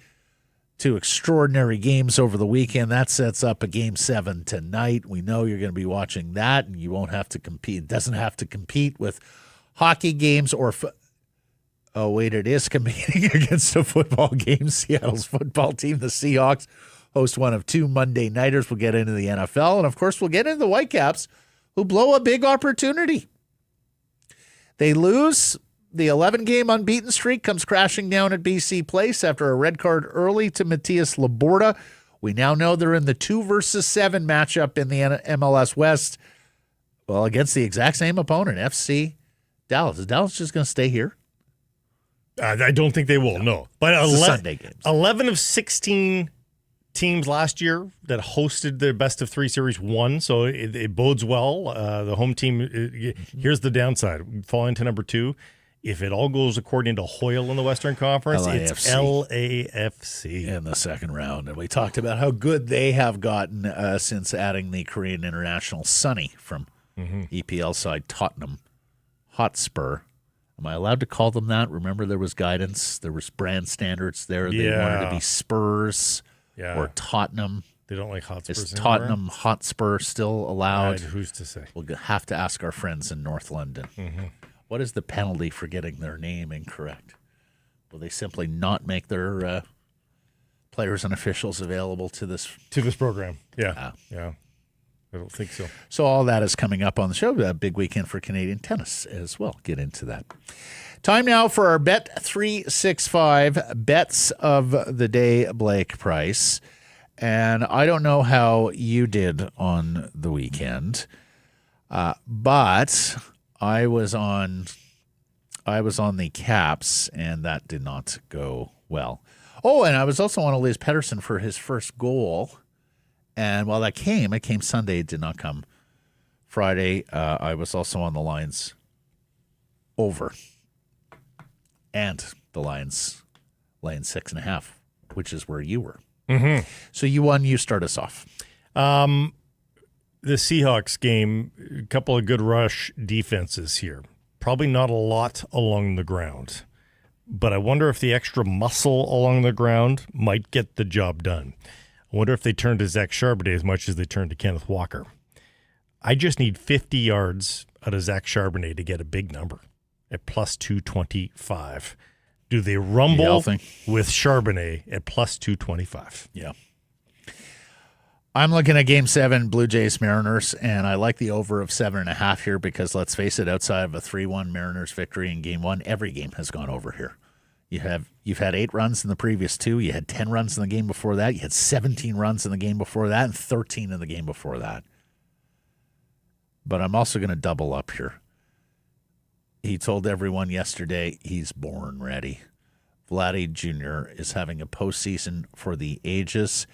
2 extraordinary games over the weekend. That sets up a Game 7 tonight. We know you're going to be watching that, and you won't have to compete. It doesn't have to compete with hockey games or oh, wait, it is competing against a football game. Seattle's football team, the Seahawks, host one of 2 Monday nighters. We'll get into the NFL, and of course, we'll get into the Whitecaps, who blow a big opportunity. They lose. The 11-game unbeaten streak comes crashing down at BC Place after a red card early to Matthias Laborda. We now know they're in the 2 versus 7 matchup in the MLS West. Well, against the exact same opponent, FC Dallas. Is Dallas just going to stay here? I don't think they will, no. But Sunday games. 11 of 16 teams last year that hosted the best of 3 series won, so it bodes well. The home team, here's the downside. Fall into number 2. If it all goes according to Hoyle in the Western Conference, LAFC. it's LAFC. In the second round. And we talked about how good they have gotten since adding the Korean international Sonny from EPL side Tottenham Hotspur. Am I allowed to call them that? Remember, there was guidance. There was brand standards there. They wanted to be Spurs or Tottenham. They don't like Hotspurs Is anymore? Tottenham Hotspur still allowed? Who's to say? We'll have to ask our friends in North London. What is the penalty for getting their name incorrect? Will they simply not make their players and officials available to this program? Yeah. I don't think so. So all that is coming up on the show. A big weekend for Canadian tennis as well. Get into that. Time now for our Bet365 bets of the day, Blake Price. And I don't know how you did on the weekend, but I was on the Caps, and that did not go well. Oh, and I was also on Elias Pettersson for his first goal. And while it came Sunday. It did not come Friday. I was also on the Lions over. And the Lions laying 6.5, which is where you were. So you won. You start us off. The Seahawks game, a couple of good rush defenses here. Probably not a lot along the ground. But I wonder if the extra muscle along the ground might get the job done. I wonder if they turn to Zach Charbonnet as much as they turn to Kenneth Walker. I just need 50 yards out of Zach Charbonnet to get a big number at plus 225. Do they rumble with Charbonnet at plus 225? Yeah. I'm looking at Game 7, Blue Jays Mariners, and I like the over of 7.5 here because, let's face it, outside of a 3-1 Mariners victory in Game 1, every game has gone over here. You've had 8 runs in the previous 2. You had 10 runs in the game before that. You had 17 runs in the game before that and 13 in the game before that. But I'm also going to double up here. He told everyone yesterday he's born ready. Vladdy Jr. is having a postseason for the ages.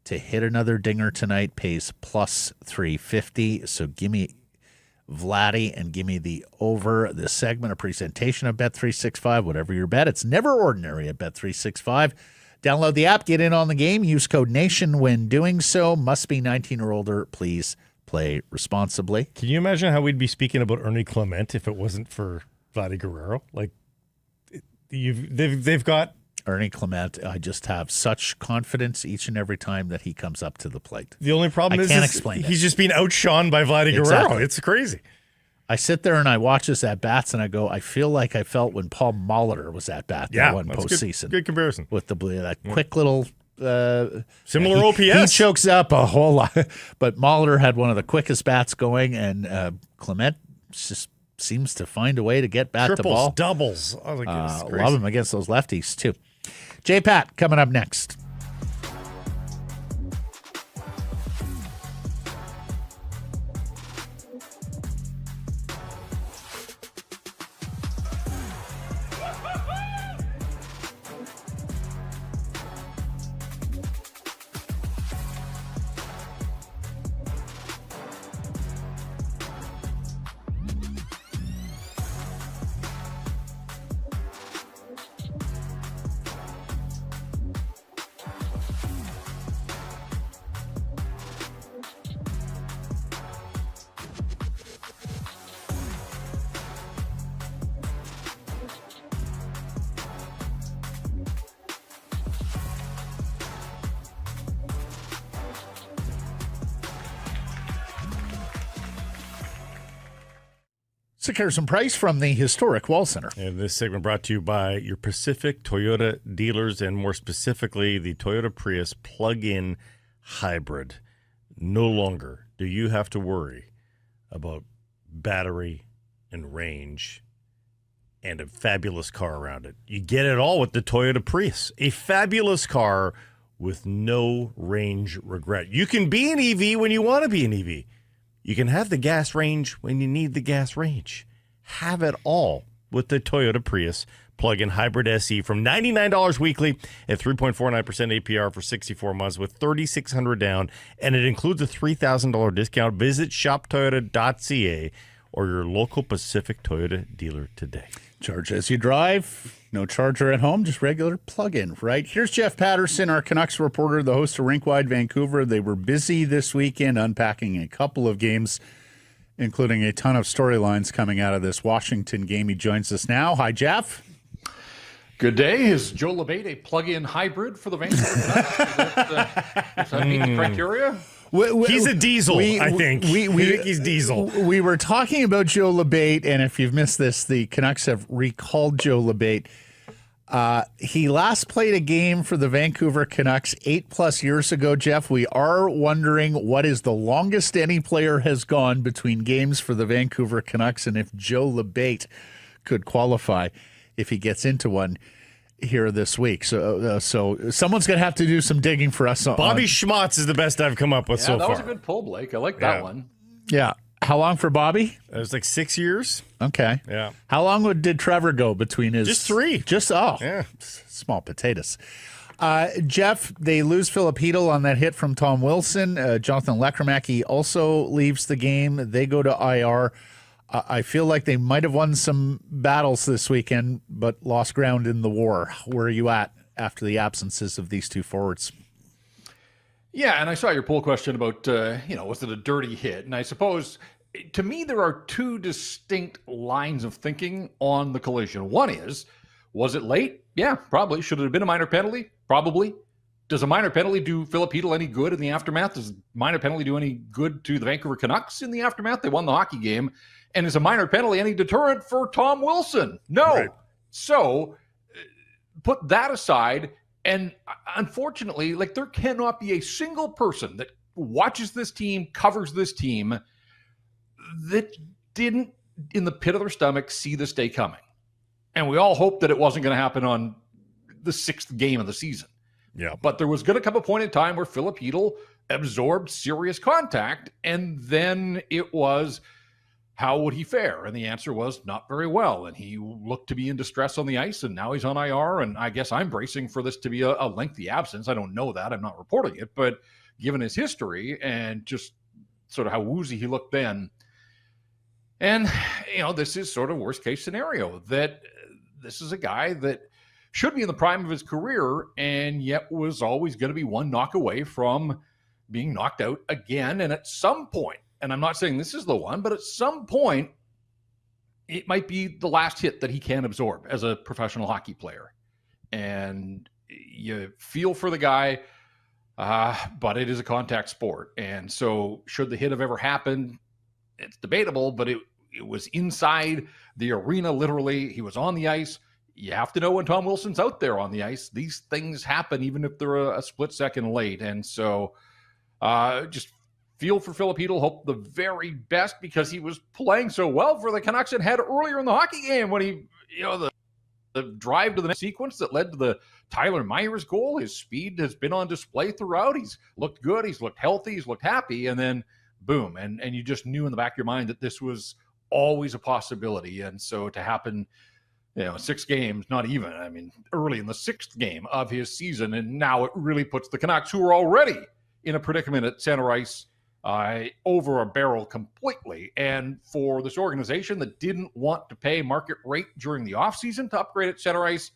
To hit another dinger tonight pays plus 350. So give me Vladdy and give me the over. This segment, a presentation of Bet365, whatever your bet. It's never ordinary at Bet365. Download the app, get in on the game, use code NATION when doing so. Must be 19 or older. Please play responsibly. Can you imagine how we'd be speaking about Ernie Clement if it wasn't for Vladdy Guerrero? Like, they've got Ernie Clement. I just have such confidence each and every time that he comes up to the plate. The only problem I is can't explain he's it. just being outshone by Vladdy Guerrero. Exactly. It's crazy. I sit there and I watch this at bats and I go, I feel like I felt when Paul Molitor was at bat that one that's postseason. Good comparison. With the blue, that quick little Similar OPS. He chokes up a whole lot, but Molitor had one of the quickest bats going, and Clement just seems to find a way to get bat to ball. Doubles. I was like, it's crazy. Love him against those lefties too. JPat coming up next. Harrison Price from the historic Wall Center. And this segment brought to you by your Pacific Toyota dealers, and more specifically, the Toyota Prius plug-in hybrid. No longer do you have to worry about battery and range and a fabulous car around it. You get it all with the Toyota Prius, a fabulous car with no range regret. You can be an EV when you want to be an EV. You can have the gas range when you need the gas range. Have it all with the Toyota Prius plug-in hybrid SE from $99 weekly at 3.49% APR for 64 months with $3,600 down, and it includes a $3,000 discount. Visit shoptoyota.ca or your local Pacific Toyota dealer today. Charge as you drive. No charger at home, just regular plug-in, right? Here's Jeff Paterson, our Canucks reporter, the host of RinkWide Vancouver. They were busy this weekend unpacking a couple of games, including a ton of storylines coming out of this Washington game. He joins us now. Hi, Jeff. Good day. Is Joe LaBate a plug-in hybrid for the Vancouver Canucks? Does that meet the criteria? He's a diesel, I think. I think he's diesel. We were talking about Joe LaBate, and if you've missed this, the Canucks have recalled Joe LaBate. He last played a game for the Vancouver Canucks 8+ years ago, Jeff. We are wondering what is the longest any player has gone between games for the Vancouver Canucks, and if Joe LaBate could qualify if he gets into one here this week. So someone's going to have to do some digging for us. Bobby Schmotz is the best I've come up with so far. That was a good pull, Blake. I like that one. Yeah. How long for Bobby? It was like 6 years. Okay. Yeah. How long did Trevor go between his? Just 3. Yeah. Small potatoes. Jeff, they lose Philip Hedl on that hit from Tom Wilson. Jonathan Lekramacky also leaves the game. They go to IR. I feel like they might have won some battles this weekend, but lost ground in the war. Where are you at after the absences of these two forwards? Yeah, and I saw your poll question about, was it a dirty hit? And I suppose, to me, there are two distinct lines of thinking on the collision. One is, was it late? Yeah, probably. Should it have been a minor penalty? Probably. Does a minor penalty do Philip Hedl any good in the aftermath? Does a minor penalty do any good to the Vancouver Canucks in the aftermath? They won the hockey game. And is a minor penalty any deterrent for Tom Wilson? No. Right. So put that aside. And unfortunately, there cannot be a single person that watches this team, covers this team, that didn't, in the pit of their stomach, see this day coming. And we all hoped that it wasn't going to happen on the 6th game of the season. Yeah. But there was going to come a point in time where Philip Hedl absorbed serious contact, and then it was, how would he fare? And the answer was not very well. And he looked to be in distress on the ice, and now he's on IR. And I guess I'm bracing for this to be a lengthy absence. I don't know that. I'm not reporting it. But given his history and just sort of how woozy he looked then, and, this is sort of worst case scenario, that this is a guy that should be in the prime of his career, and yet was always going to be one knock away from being knocked out again. And at some point, and I'm not saying this is the one, but at some point, it might be the last hit that he can absorb as a professional hockey player. And you feel for the guy, but it is a contact sport. And so should the hit have ever happened, it's debatable, but it was inside the arena, literally. He was on the ice. You have to know when Tom Wilson's out there on the ice, these things happen, even if they're a split second late. And so just feel for Filipino, hope the very best, because he was playing so well for the Canucks and had earlier in the hockey game when he, the drive to the next sequence that led to the Tyler Myers goal. His speed has been on display throughout. He's looked good. He's looked healthy. He's looked happy. And then boom. And you just knew in the back of your mind that this was always a possibility. And so to happen, 6 games, not even, early in the 6th game of his season. And now it really puts the Canucks, who are already in a predicament at center ice, over a barrel completely. And for this organization that didn't want to pay market rate during the offseason to upgrade at center ice,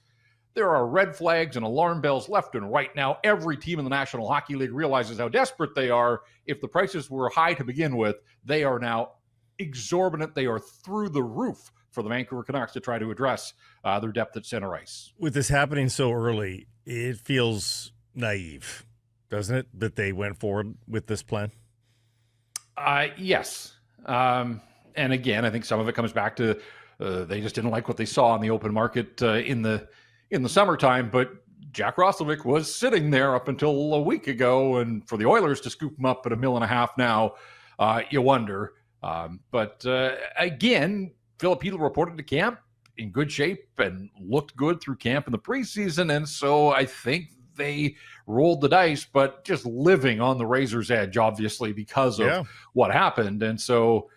there are red flags and alarm bells left and right. Now, every team in the National Hockey League realizes how desperate they are. If the prices were high to begin with, they are now exorbitant. They are through the roof for the Vancouver Canucks to try to address their depth at center ice. With this happening so early, it feels naive, doesn't it, that they went forward with this plan? Yes. And again, I think some of it comes back to they just didn't like what they saw on the open market in the summertime. But Jack Roslovic was sitting there up until a week ago, and for the Oilers to scoop him up at $1.5 million now, you wonder. But again, Filipino reported to camp in good shape and looked good through camp in the preseason, and so I think they rolled the dice, but just living on the razor's edge, obviously, because of what happened. And so,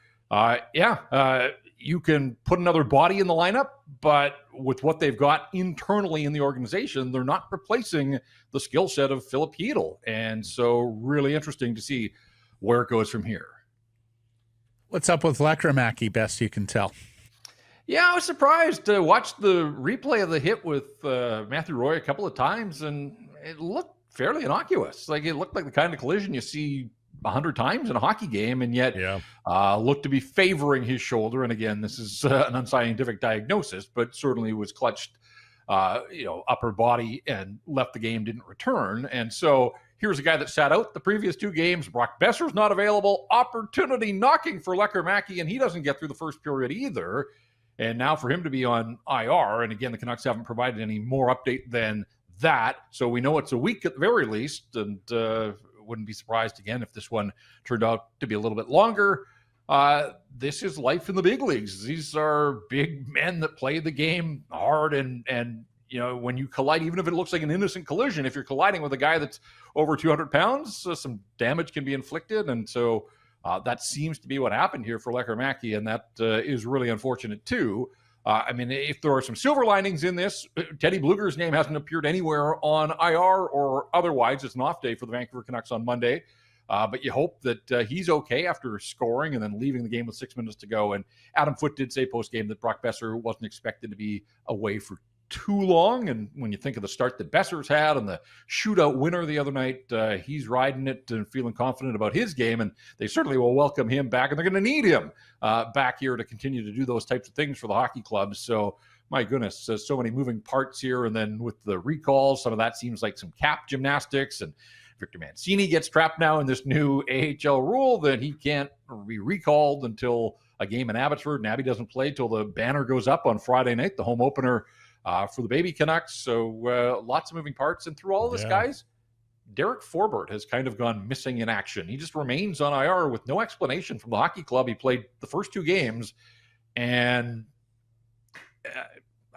you can put another body in the lineup, but with what they've got internally in the organization, they're not replacing the skill set of Filipino. And so really interesting to see where it goes from here. What's up with Lekkerimäki, best you can tell? Yeah, I was surprised to watch the replay of the hit with Matthew Roy a couple of times, and it looked fairly innocuous. Like, it looked like the kind of collision you see 100 times in a hockey game, and yet looked to be favoring his shoulder. And again, this is an unscientific diagnosis, but certainly was clutched, upper body, and left the game, didn't return. And so here's a guy that sat out the previous 2 games. Brock Besser's not available. Opportunity knocking for Lekkerimäki, and he doesn't get through the first period either. And now for him to be on IR, and again, the Canucks haven't provided any more update than that. So we know it's a week at the very least, and wouldn't be surprised again if this one turned out to be a little bit longer. This is life in the big leagues. These are big men that play the game hard, and when you collide, even if it looks like an innocent collision, if you're colliding with a guy that's over 200 pounds, some damage can be inflicted. And so that seems to be what happened here for Lekkerimäki, and that is really unfortunate too. If there are some silver linings in this, Teddy Bluger's name hasn't appeared anywhere on IR or otherwise. It's an off day for the Vancouver Canucks on Monday. But you hope that he's okay after scoring and then leaving the game with 6 minutes to go. And Adam Foote did say post-game that Brock Besser wasn't expected to be away for too long. And when you think of the start that Besser's had and the shootout winner the other night, he's riding it and feeling confident about his game. And they certainly will welcome him back, and they're going to need him back here to continue to do those types of things for the hockey clubs. So my goodness, so many moving parts here. And then with the recalls, some of that seems like some cap gymnastics, and Victor Mancini gets trapped now in this new AHL rule that he can't be recalled until a game in Abbotsford. And Abby doesn't play till the banner goes up on Friday night, the home opener for the Baby Canucks. So lots of moving parts. And through all of this, guys, Derek Forbort has kind of gone missing in action. He just remains on IR with no explanation from the hockey club. He played the first 2 games, and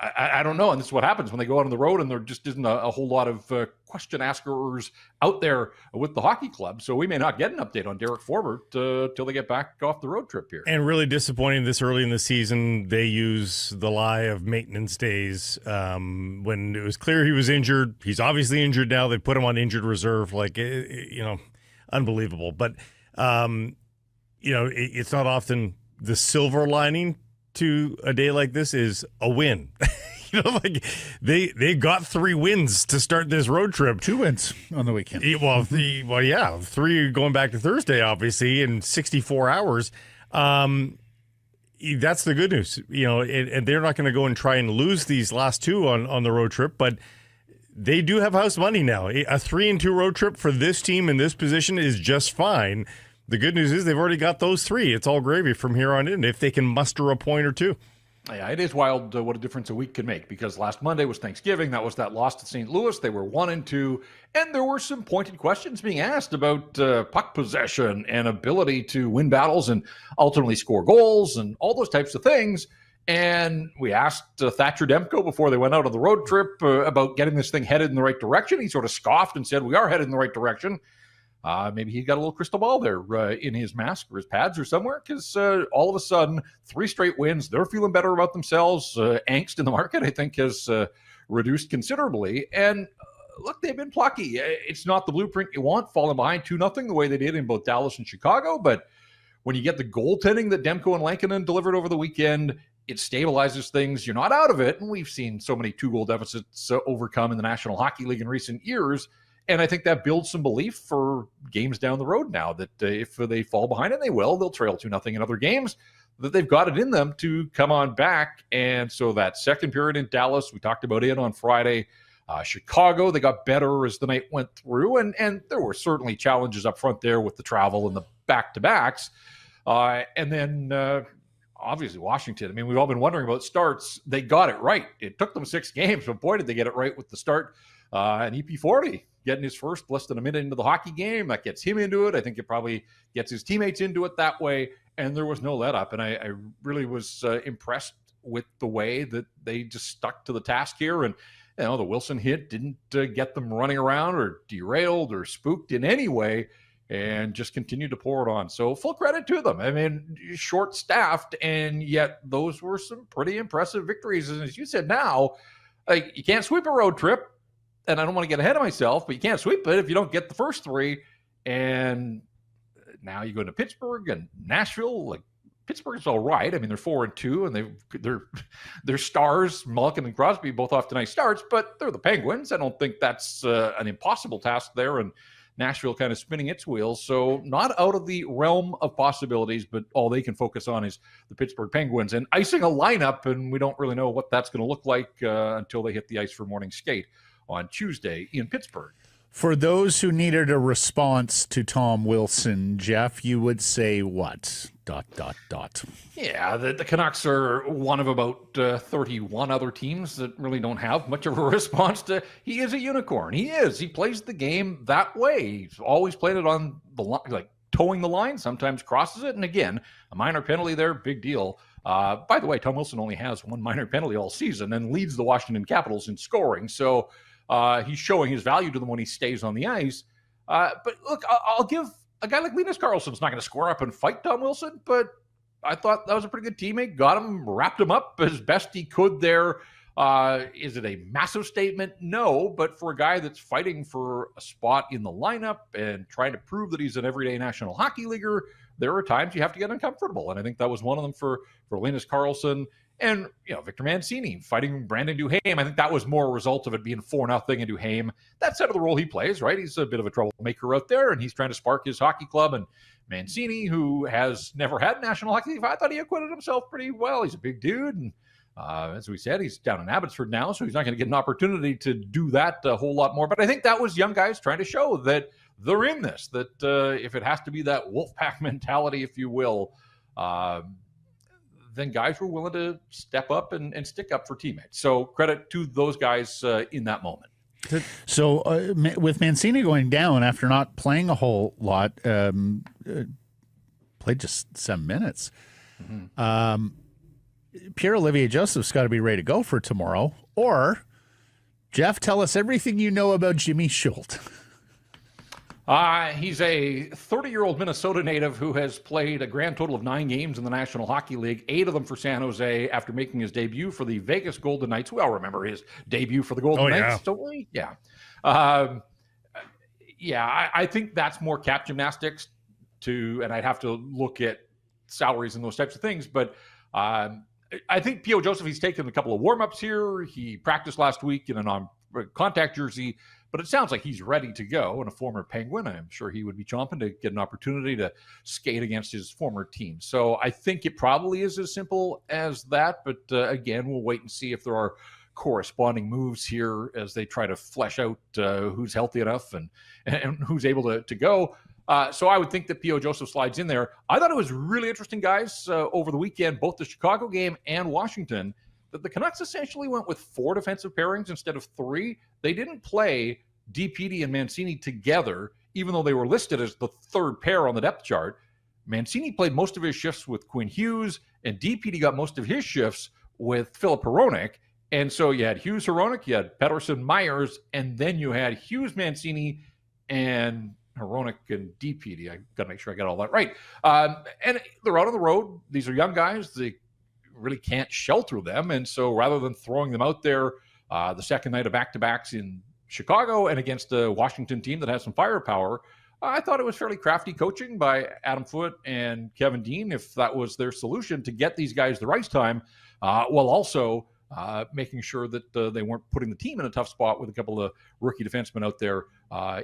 I don't know. And this is what happens when they go out on the road and there just isn't a whole lot of question askers out there with the hockey club. So we may not get an update on Derek Forbort till they get back off the road trip here. And really disappointing this early in the season. They use the lie of maintenance days when it was clear he was injured. He's obviously injured now. They put him on injured reserve. Unbelievable. But, it's not often the silver lining to a day like this is a win. Like they got 3 wins to start this road trip. 2 wins on the weekend. Well, 3 going back to Thursday, obviously, in 64 hours. That's the good news, and they're not going to go and try and lose these last 2 on the road trip, but they do have house money now. A 3-2 road trip for this team in this position is just fine. The good news is they've already got those 3. It's all gravy from here on in if they can muster a point or 2. Yeah, it is wild what a difference a week can make, because last Monday was Thanksgiving. That was that loss to St. Louis. They were 1-2, and there were some pointed questions being asked about puck possession and ability to win battles and ultimately score goals and all those types of things. And we asked Thatcher Demko before they went out on the road trip about getting this thing headed in the right direction. He sort of scoffed and said, we are headed in the right direction. Maybe he got a little crystal ball there in his mask or his pads or somewhere, because all of a sudden, 3 straight wins, they're feeling better about themselves. Angst in the market, I think, has reduced considerably. And look, they've been plucky. It's not the blueprint you want, falling behind 2-0 the way they did in both Dallas and Chicago. But when you get the goaltending that Demko and Lankinen delivered over the weekend, it stabilizes things. You're not out of it. And we've seen so many 2-goal deficits overcome in the National Hockey League in recent years. And I think that builds some belief for games down the road now that if they fall behind, and they will, they'll trail 2-0 in other games, that they've got it in them to come on back. And so that second period in Dallas, we talked about it on Friday. Chicago, they got better as the night went through. And there were certainly challenges up front there with the travel and the back-to-backs. And then obviously Washington. I mean, we've all been wondering about starts. They got it right. It took them 6 games, but boy, did they get it right with the start. And EP40 getting his first less than a minute into the hockey game. That gets him into it. I think it probably gets his teammates into it that way. And there was no let up. And I really was impressed with the way that they just stuck to the task here. And, the Wilson hit didn't get them running around or derailed or spooked in any way, and just continued to pour it on. So full credit to them. I mean, short-staffed, and yet those were some pretty impressive victories. And as you said now, like, you can't sweep a road trip. And I don't want to get ahead of myself, but you can't sweep it if you don't get the first 3. And now you go to Pittsburgh and Nashville. Like, Pittsburgh's all right. I mean, they're 4-2, and they're stars. Malkin and Crosby both off to nice starts, but they're the Penguins. I don't think that's an impossible task there. And Nashville kind of spinning its wheels. So not out of the realm of possibilities, but all they can focus on is the Pittsburgh Penguins and icing a lineup. And we don't really know what that's going to look like until they hit the ice for morning skate on Tuesday in Pittsburgh. For those who needed a response to Tom Wilson, Jeff, you would say what? ... Yeah, the Canucks are one of about 31 other teams that really don't have much of a response to. He is a unicorn. He is. He plays the game that way. He's always played it on the line, like towing the line, sometimes crosses it. And again, a minor penalty there, big deal. By the way, Tom Wilson only has 1 minor penalty all season and leads the Washington Capitals in scoring. So he's showing his value to them when he stays on the ice. But look, I'll give a guy like Linus Karlsson's not going to square up and fight Tom Wilson, but I thought that was a pretty good teammate. Got him, wrapped him up as best he could there. Is it a massive statement? No, but for a guy that's fighting for a spot in the lineup and trying to prove that he's an everyday National Hockey Leaguer, there are times you have to get uncomfortable. And I think that was one of them for Linus Karlsson. And, Victor Mancini fighting Brandon Duhaime. I think that was more a result of it being 4-0 in Duhaime. That's out of the role he plays, right? He's a bit of a troublemaker out there, and he's trying to spark his hockey club. And Mancini, who has never had National Hockey League, I thought he acquitted himself pretty well. He's a big dude. And as we said, he's down in Abbotsford now, so he's not going to get an opportunity to do that a whole lot more. But I think that was young guys trying to show that they're in this, that if it has to be that Wolfpack mentality, if you will, then guys were willing to step up and stick up for teammates. So credit to those guys in that moment. So with Mancini going down after not playing a whole lot, played just 7 minutes, Pierre-Olivier Joseph's got to be ready to go for tomorrow. Or, Jeff, tell us everything you know about Jimmy Schultz. He's a 30-year-old Minnesota native who has played a grand total of 9 games in the National Hockey League, 8 of them for San Jose after making his debut for the Vegas Golden Knights. We all remember his debut for the Golden Knights, don't we? Yeah. I think that's more cap gymnastics and I'd have to look at salaries and those types of things, but I think P.O. Joseph, he's taken a couple of warm-ups here. He practiced last week in a non-contact jersey, but it sounds like he's ready to go. And a former Penguin, I'm sure he would be chomping to get an opportunity to skate against his former team. So I think it probably is as simple as that. But again, we'll wait and see if there are corresponding moves here as they try to flesh out who's healthy enough and who's able to go. So I would think that P.O. Joseph slides in there. I thought it was really interesting, guys, over the weekend, both the Chicago game and Washington, that the Canucks essentially went with 4 defensive pairings instead of 3. They didn't play DPD and Mancini together, even though they were listed as the third pair on the depth chart. Mancini played most of his shifts with Quinn Hughes, and DPD got most of his shifts with Filip Hronek. And so you had Hughes, Hronek, you had Pettersson, Myers, and then you had Hughes, Mancini, and Hronek and DPD. I got to make sure I got all that right. And they're out on the road. These are young guys. They really can't shelter them. And so rather than throwing them out there the second night of back-to-backs in Chicago and against a Washington team that has some firepower, I thought it was fairly crafty coaching by Adam Foote and Kevin Dean, if that was their solution to get these guys the ice time, while also making sure that they weren't putting the team in a tough spot with a couple of rookie defensemen out there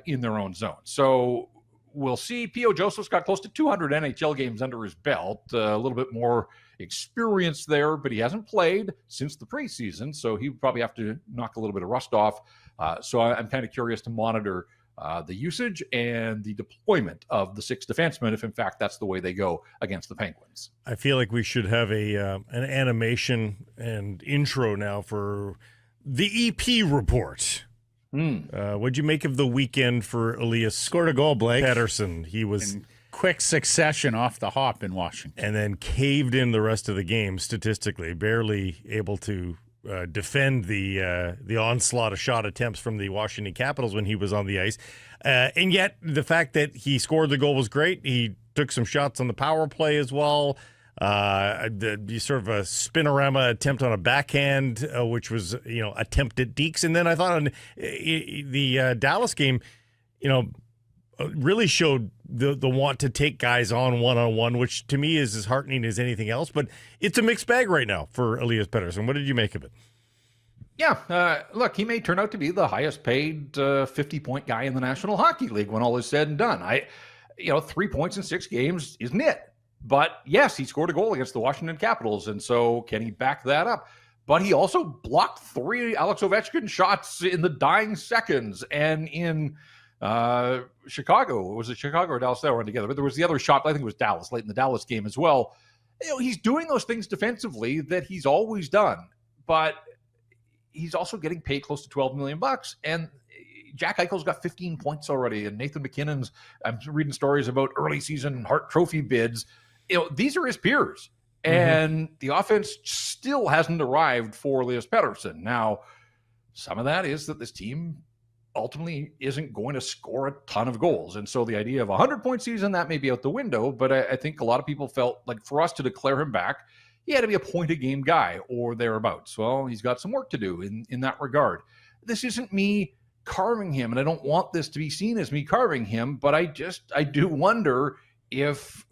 in their own zone. So we'll see. P.O. Joseph's got close to 200 NHL games under his belt, a little bit more experience there, but he hasn't played since the preseason, so he would probably have to knock a little bit of rust off. So I'm kind of curious to monitor the usage and the deployment of the 6 defensemen, if in fact that's the way they go against the Penguins. I feel like we should have an animation and intro now for the EP report. What'd you make of the weekend for Elias? Scored a goal, Blake. Pettersson. He was in quick succession off the hop in Washington. And then caved in the rest of the game statistically, barely able to defend the onslaught of shot attempts from the Washington Capitals when he was on the ice. And yet the fact that he scored the goal was great. He took some shots on the power play as well. The sort of a spinorama attempt on a backhand, which was, attempt at Deeks. And then I thought on the Dallas game, really showed the want to take guys on one-on-one, which to me is as heartening as anything else. But it's a mixed bag right now for Elias Pettersson. What did you make of it? Yeah, look, he may turn out to be the highest paid 50-point guy in the National Hockey League when all is said and done. 3 points in 6 games isn't it. But yes, he scored a goal against the Washington Capitals, and so can he back that up? But he also blocked 3 Alex Ovechkin shots in the dying seconds, and in Chicago, was it Chicago or Dallas? They were together, but there was the other shot, I think it was Dallas, late in the Dallas game as well. He's doing those things defensively that he's always done, but he's also getting paid close to $12 million. And Jack Eichel's got 15 points already, and Nathan McKinnon's, I'm reading stories about early season Hart Trophy bids. These are his peers, and the offense still hasn't arrived for Elias Pettersson. Now, some of that is that this team ultimately isn't going to score a ton of goals. And so the idea of a 100-point season, that may be out the window, but I think a lot of people felt like for us to declare him back, he had to be a point-a-game guy or thereabouts. Well, he's got some work to do in that regard. This isn't me carving him, and I don't want this to be seen as me carving him, but I do wonder if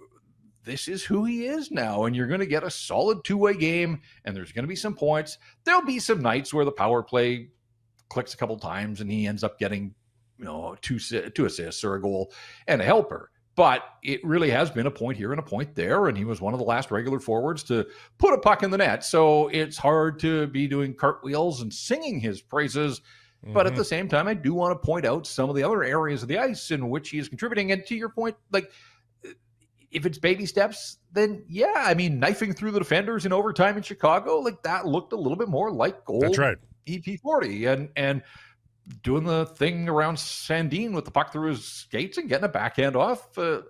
this is who he is now, and you're going to get a solid 2-way game, and there's going to be some points. There'll be some nights where the power play clicks a couple times and he ends up getting, 2 assists or a goal and a helper. But it really has been a point here and a point there, and he was one of the last regular forwards to put a puck in the net. So it's hard to be doing cartwheels and singing his praises. But at the same time, I do want to point out some of the other areas of the ice in which he is contributing. And to your point, like, if it's baby steps, then yeah, knifing through the defenders in overtime in Chicago, like that looked a little bit more like goal. That's right. EP40 and doing the thing around Sandin with the puck through his skates and getting a backhand off. The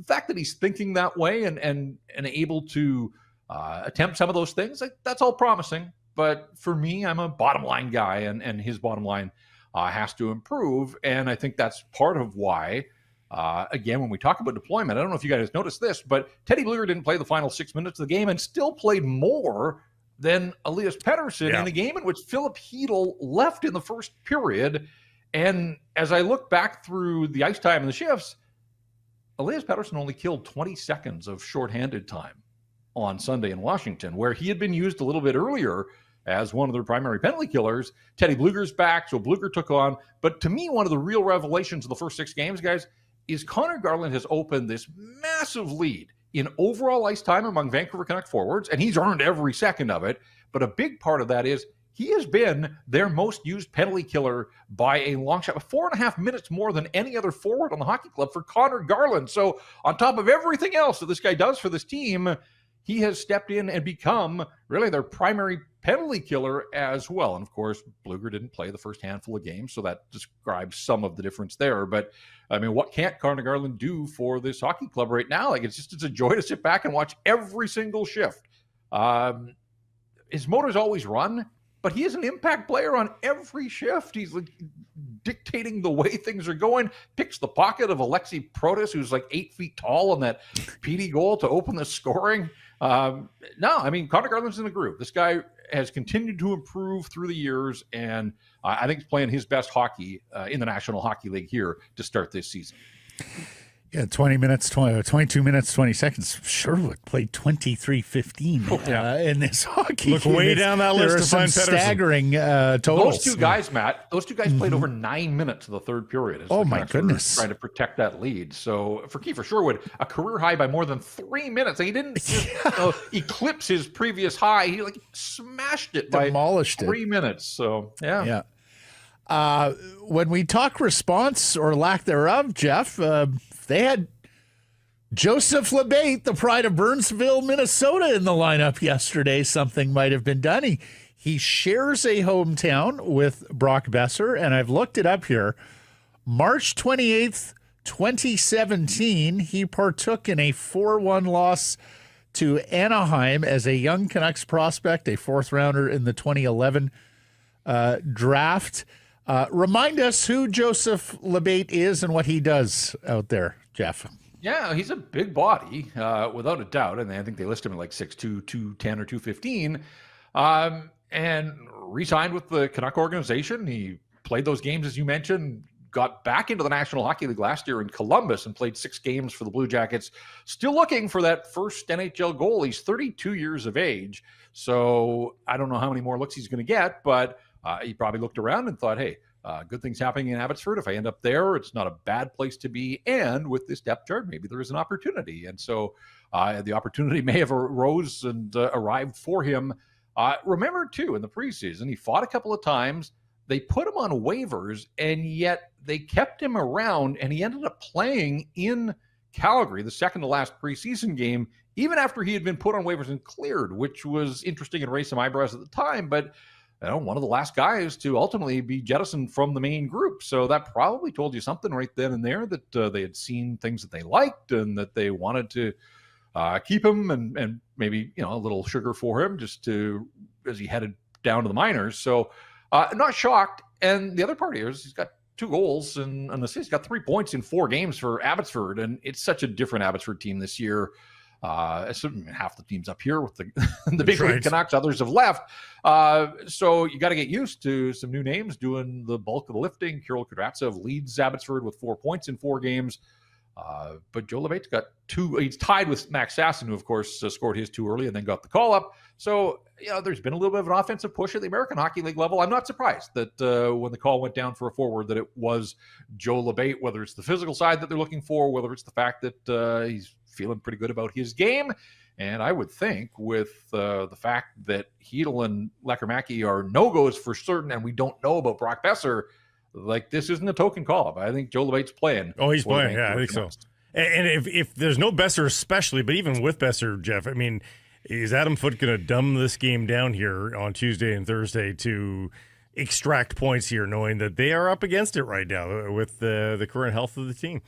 fact that he's thinking that way and able to attempt some of those things, like, that's all promising. But for me, I'm a bottom line guy, and his bottom line has to improve. And I think that's part of why, again, when we talk about deployment, I don't know if you guys noticed this, but Teddy Blueger didn't play the final 6 minutes of the game and still played more than Elias Pettersson in the game in which Filip Chytil left in the first period. And as I look back through the ice time and the shifts, Elias Pettersson only killed 20 seconds of shorthanded time. on Sunday in Washington, where he had been used a little bit earlier as one of their primary penalty killers. Teddy Bluger's back, so Bluger took on. But to me, one of the real revelations of the first 6 games, guys, is Connor Garland has opened this massive lead in overall ice time among Vancouver Canucks forwards, and he's earned every second of it. But a big part of that is he has been their most used penalty killer by a long shot, 4.5 minutes more than any other forward on the hockey club for Connor Garland. So on top of everything else that this guy does for this team, he has stepped in and become really their primary penalty killer as well. And of course, Bluger didn't play the first handful of games, so that describes some of the difference there. But I mean, what can't Connor Garland do for this hockey club right now? Like, it's a joy to sit back and watch every single shift. His motor's always run, but he is an impact player on every shift. He's like dictating the way things are going, picks the pocket of Alexi Protas, who's like 8 feet tall, on that PD goal to open the scoring. No, I mean, Connor Garland's in the groove. This guy has continued to improve through the years, and I think he's playing his best hockey in the National Hockey League here to start this season. Yeah, 22 minutes, 20 seconds. Sherwood played 23-15 in this hockey Look game. way down that list to find Pettersson. Staggering totals. Those two guys, Matt, played over 9 minutes of the third period. As Oh, the my Canucks were goodness. trying to protect that lead. So for Kiefer Sherwood, a career high by more than 3 minutes. He didn't eclipse his previous high. He smashed it Demolished by 3 minutes. So, yeah. When we talk response or lack thereof, Jeff, they had Joseph LaBate, the pride of Burnsville, Minnesota, in the lineup yesterday. Something might have been done. He shares a hometown with Brock Besser, and I've looked it up here. March 28th, 2017, he partook in a 4-1 loss to Anaheim as a young Canucks prospect, a 4th rounder in the 2011 draft. Remind us who Joseph LaBate is and what he does out there, Jeff. Yeah, he's a big body, without a doubt. And I think they list him at like 6'2", 210 or 215. And re-signed with the Canuck organization. He played those games, as you mentioned, got back into the National Hockey League last year in Columbus and played 6 games for the Blue Jackets. Still looking for that first NHL goal. He's 32 years of age. So I don't know how many more looks he's going to get, but he probably looked around and thought, hey, good things happening in Abbotsford. If I end up there, it's not a bad place to be. And with this depth chart, maybe there is an opportunity. And so the opportunity may have arose and arrived for him. Remember, too, in the preseason, he fought a couple of times. They put him on waivers, and yet they kept him around, and he ended up playing in Calgary, the second to last preseason game, even after he had been put on waivers and cleared, which was interesting and raised some eyebrows at the time. But one of the last guys to ultimately be jettisoned from the main group. So that probably told you something right then and there, that they had seen things that they liked and that they wanted to keep him and maybe, a little sugar for him just as he headed down to the minors. So not shocked. And the other part here is he's got 2 goals and an assist. He's got 3 points in 4 games for Abbotsford. And it's such a different Abbotsford team this year. Half the team's up here with the big league Canucks, others have left. So you got to get used to some new names doing the bulk of the lifting. Kirill Kudratsev leads Abbotsford with 4 points in 4 games. But Joe LaBate's got 2. He's tied with Max Sasson, who, of course, scored his 2 early and then got the call up. So, there's been a little bit of an offensive push at the American Hockey League level. I'm not surprised that when the call went down for a forward that it was Joe LaBate, whether it's the physical side that they're looking for, whether it's the fact that he's feeling pretty good about his game. And I would think with the fact that Hedl and Lekermacki are no-goes for certain, and we don't know about Brock Besser, like, this isn't a token call. But I think Joe LaBate's playing. Oh, he's playing. Yeah, I think so. And if there's no Besser especially, but even with Besser, Jeff, I mean, is Adam Foote going to dumb this game down here on Tuesday and Thursday to extract points here, knowing that they are up against it right now with the current health of the team?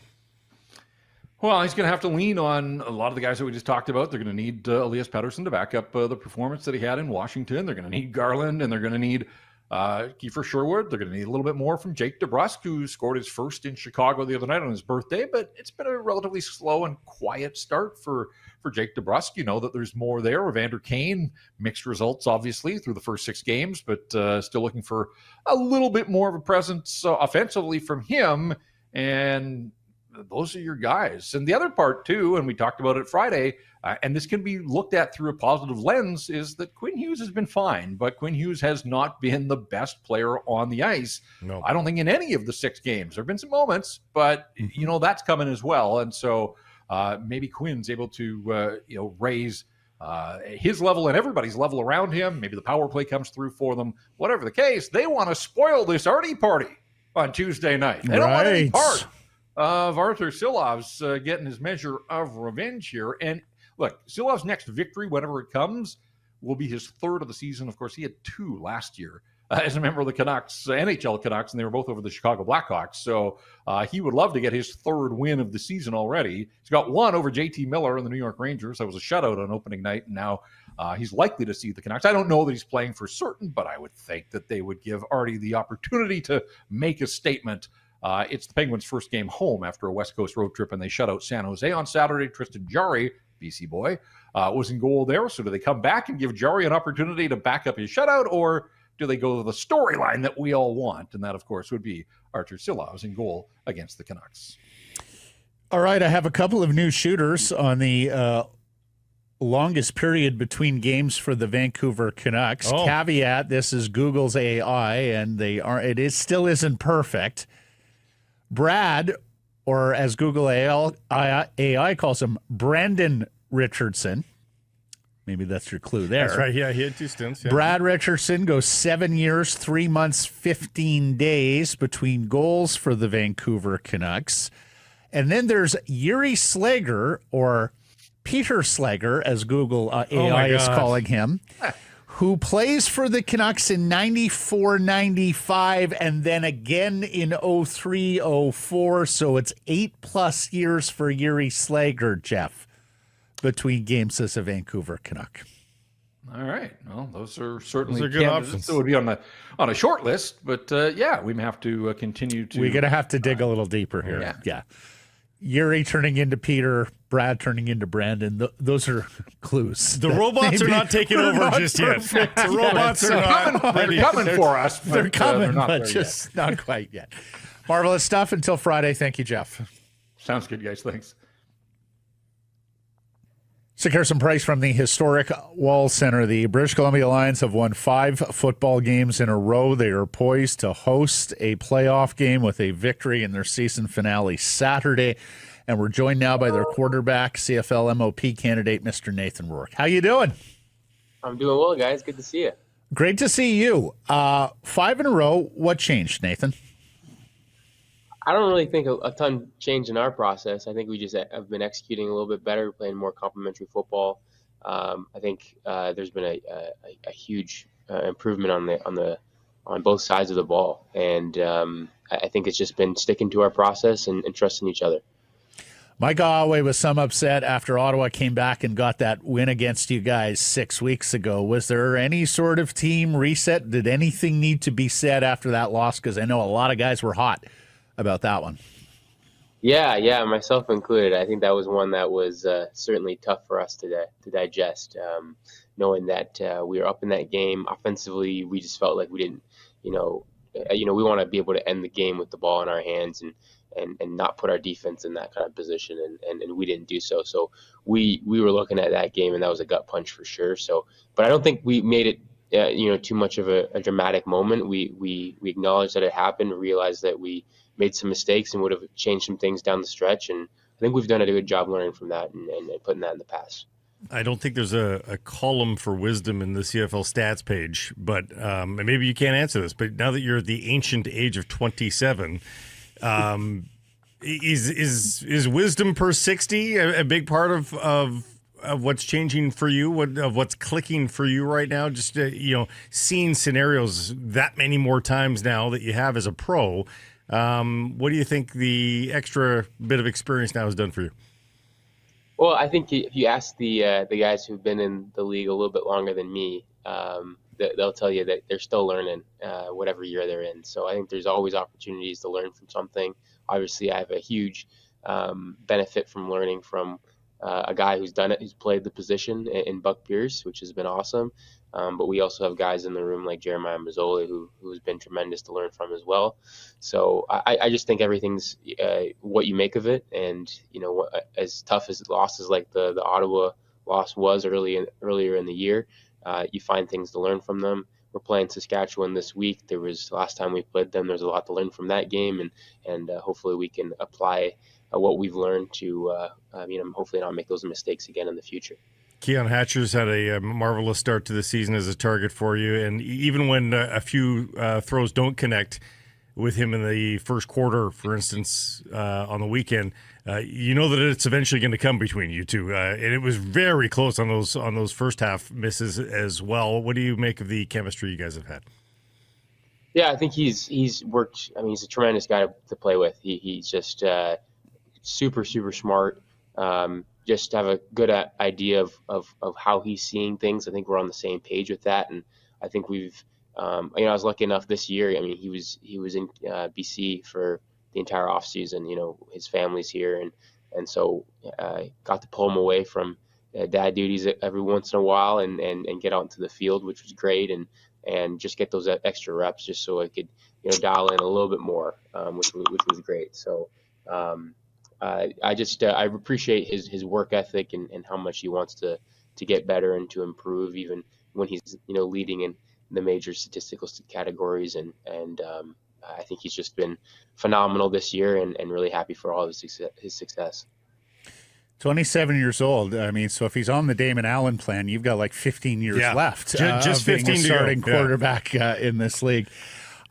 Well, he's going to have to lean on a lot of the guys that we just talked about. They're going to need Elias Pettersson to back up the performance that he had in Washington. They're going to need Garland, and they're going to need Kiefer Sherwood. They're going to need a little bit more from Jake DeBrusk, who scored his first in Chicago the other night on his birthday. But it's been a relatively slow and quiet start for Jake DeBrusk. You know that there's more there. Evander Kane, mixed results, obviously, through the first 6 games, but still looking for a little bit more of a presence offensively from him. And those are your guys. And the other part too, and we talked about it Friday, and this can be looked at through a positive lens, is that Quinn Hughes has been fine, but Quinn Hughes has not been the best player on the ice. No. I don't think in any of the 6 games. There have been some moments, but that's coming as well. And so maybe Quinn's able to raise his level and everybody's level around him. Maybe the power play comes through for them. Whatever the case, they want to spoil this Artie party on Tuesday night. They don't want any part of Artur Silov's getting his measure of revenge here. And look, Silov's next victory, whenever it comes, will be his 3rd of the season. Of course, he had 2 last year as a member of the Canucks, NHL Canucks, and they were both over the Chicago Blackhawks. So he would love to get his 3rd win of the season already. He's got 1 over JT Miller and the New York Rangers. That was a shutout on opening night, and now he's likely to see the Canucks. I don't know that he's playing for certain, but I would think that they would give Artie the opportunity to make a statement. It's the Penguins' first game home after a West Coast road trip, and they shut out San Jose on Saturday. Tristan Jarry, BC boy, was in goal there. So do they come back and give Jarry an opportunity to back up his shutout, or do they go to the storyline that we all want? And that, of course, would be Artur Silov's in goal against the Canucks. All right, I have a couple of new shooters on the longest period between games for the Vancouver Canucks. Oh. Caveat, this is Google's AI, and it still isn't perfect. Brad, or as Google AI calls him, Brandon Richardson. Maybe that's your clue there. That's right. Yeah, he had 2 stints. Yeah. Brad Richardson goes 7 years, 3 months, 15 days between goals for the Vancouver Canucks. And then there's Yuri Slager, or Peter Slager, as Google AI is calling him, who plays for the Canucks in 94-95 and then again in 03-04. So it's 8+ years for Yuri Slager, Jeff, between games as a Vancouver Canuck. All right. Well, those are certainly good options. So it would be on a short list, but we may have to continue to. We're going to have to dig a little deeper here. Yeah. Yuri turning into Peter, Brad turning into Brandon. Those are clues. The robots are not taking over just yet. The robots are not ready. They're coming for us. They're coming, not but there just yet. not quite yet. Marvelous stuff. Until Friday. Thank you, Jeff. Sounds good, guys. Thanks. Secure some price from the historic Wall Center. The British Columbia Lions have won 5 football games in a row. They are poised to host a playoff game with a victory in their season finale Saturday. And we're joined now by their quarterback, CFL MOP candidate, Mr. Nathan Rourke. How you doing? I'm doing well, guys. Good to see you. Great to see you. 5 in a row. What changed, Nathan? I don't really think a ton changed in our process. I think we just have been executing a little bit better, playing more complementary football. I think there's been a huge improvement on both sides of the ball, and I think it's just been sticking to our process and trusting each other. Mike Galway was some upset after Ottawa came back and got that win against you guys 6 weeks ago. Was there any sort of team reset? Did anything need to be said after that loss? Because I know a lot of guys were hot about that one. Yeah, myself included. I think that was one that was certainly tough for us to digest, knowing that we were up in that game. Offensively, we just felt like we didn't, we want to be able to end the game with the ball in our hands and not put our defense in that kind of position, and we didn't do so. So we were looking at that game, and that was a gut punch for sure. So, but I don't think we made it too much of a dramatic moment. We acknowledged that it happened, realized that we made some mistakes and would have changed some things down the stretch. And I think we've done a good job learning from that and putting that in the past. I don't think there's a column for wisdom in the CFL stats page, but maybe you can't answer this. But now that you're at the ancient age of 27, is wisdom per 60 a big part of what's changing for you? Of what's clicking for you right now? Just seeing scenarios that many more times now that you have as a pro. What do you think the extra bit of experience now has done for you? Well, I think if you ask the guys who've been in the league a little bit longer than me, they'll tell you that they're still learning whatever year they're in. So I think there's always opportunities to learn from something. Obviously, I have a huge benefit from learning from a guy who's done it, who's played the position in Buck Pierce, which has been awesome. But we also have guys in the room like Jeremiah Mazzoli, who's been tremendous to learn from as well. So I just think everything's what you make of it. And, as tough as losses like the Ottawa loss was earlier in the year, you find things to learn from them. We're playing Saskatchewan this week. Last time we played them, there's a lot to learn from that game, and hopefully we can apply what we've learned to, hopefully not make those mistakes again in the future. Keon Hatcher's had a marvelous start to the season as a target for you, and even when a few throws don't connect with him in the first quarter, for instance, on the weekend, you know that it's eventually going to come between you two, and it was very close on those first half misses as well. What do you make of the chemistry you guys have had? Yeah, I think he's worked. I mean, he's a tremendous guy to play with. He's just super smart. Just have a good idea of how he's seeing things. I think we're on the same page with that, and I think we've. I was lucky enough this year. I mean, he was in BC for the entire off season. His family's here, and so got to pull him away from dad duties every once in a while and get out into the field, which was great, and just get those extra reps just so I could dial in a little bit more, which was great. So I appreciate his work ethic and how much he wants to get better and to improve, even when he's leading in the major statistical categories, and I think he's just been phenomenal this year, and really happy for all of his success. 27 years old. I mean, so if he's on the Damon Allen plan, you've got like 15 years left. Just 15 starting quarterback in this league.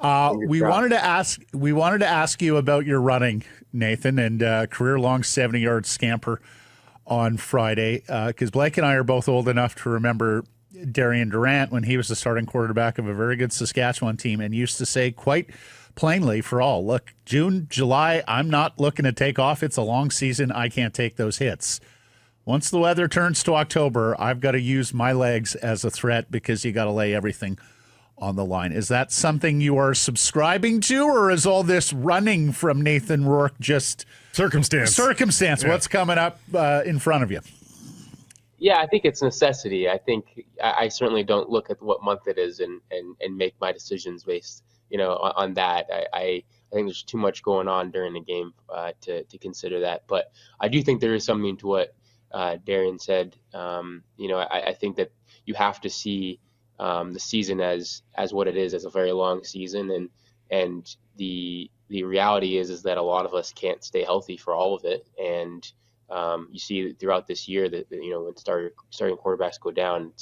We wanted to ask you about your running, Nathan, and career-long 70-yard scamper on Friday, because Blake and I are both old enough to remember Darian Durant when he was the starting quarterback of a very good Saskatchewan team and used to say quite plainly for all, look, June, July, I'm not looking to take off. It's a long season. I can't take those hits. Once the weather turns to October, I've got to use my legs as a threat because you got to lay everything on the line. Is that something you are subscribing to, or is all this running from Nathan Rourke just circumstance? Yeah. What's coming up in front of you? Yeah, I think it's necessity. I think I certainly don't look at what month it is and make my decisions based, on that. I think there's too much going on during the game to consider that. But I do think there is something to what Darian said. I think that you have to see the season as what it is, as a very long season, and the reality is that a lot of us can't stay healthy for all of it, and you see throughout this year that when starting quarterbacks go down,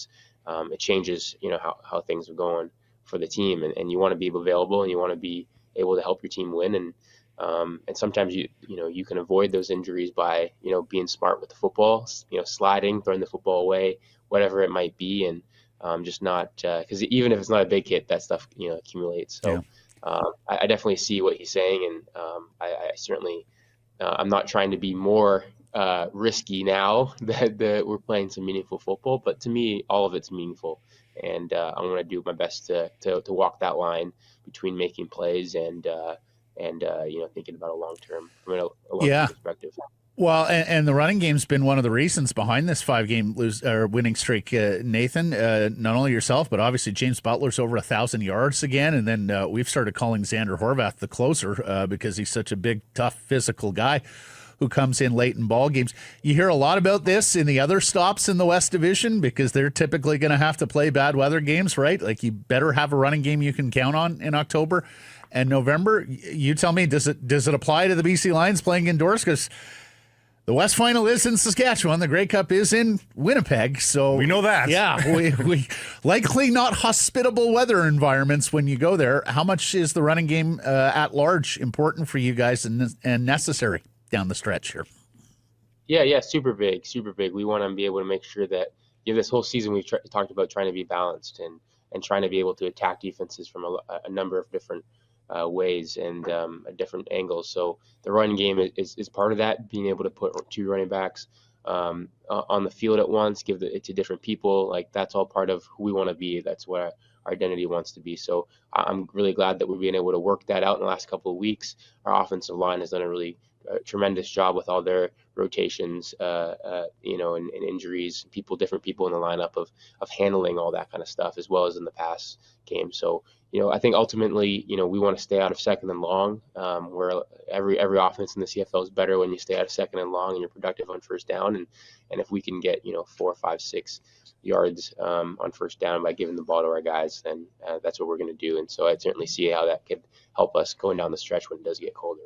it changes how things are going for the team, and you want to be available and you want to be able to help your team win, and sometimes you can avoid those injuries by being smart with the football, sliding, throwing the football away, whatever it might be, and just not because even if it's not a big hit, that stuff accumulates. So I definitely see what he's saying, and I certainly I'm not trying to be more risky now that we're playing some meaningful football, but to me, all of it's meaningful, and I'm going to do my best to walk that line between making plays and thinking about a long term from a long-term perspective. Well, and the running game's been one of the reasons behind this 5-game winning streak, Nathan. Not only yourself, but obviously James Butler's over 1,000 yards again, and then we've started calling Xander Horvath the closer because he's such a big, tough, physical guy who comes in late in ball games. You hear a lot about this in the other stops in the West Division because they're typically going to have to play bad weather games, right? Like, you better have a running game you can count on in October and November. You tell me, does it apply to the BC Lions playing indoors? Because the West Final is in Saskatchewan. The Grey Cup is in Winnipeg. So we know that. Yeah, we likely not hospitable weather environments when you go there. How much is the running game at large important for you guys and necessary down the stretch here? Yeah, super big. We want to be able to make sure that this whole season we've talked about trying to be balanced and trying to be able to attack defenses from a number of different ways and different angles. So the running game is part of that, being able to put two running backs on the field at once, give it to different people. Like, that's all part of who we want to be. That's what our identity wants to be. So I'm really glad that we're being able to work that out in the last couple of weeks. Our offensive line has done a really a tremendous job with all their rotations, and injuries, different people in the lineup of handling all that kind of stuff, as well as in the past game. So, I think ultimately, we want to stay out of second and long, where every offense in the CFL is better when you stay out of second and long and you're productive on first down. And if we can get, 4, 5, 6 yards on first down by giving the ball to our guys, then that's what we're going to do. And so I certainly see how that could help us going down the stretch when it does get colder.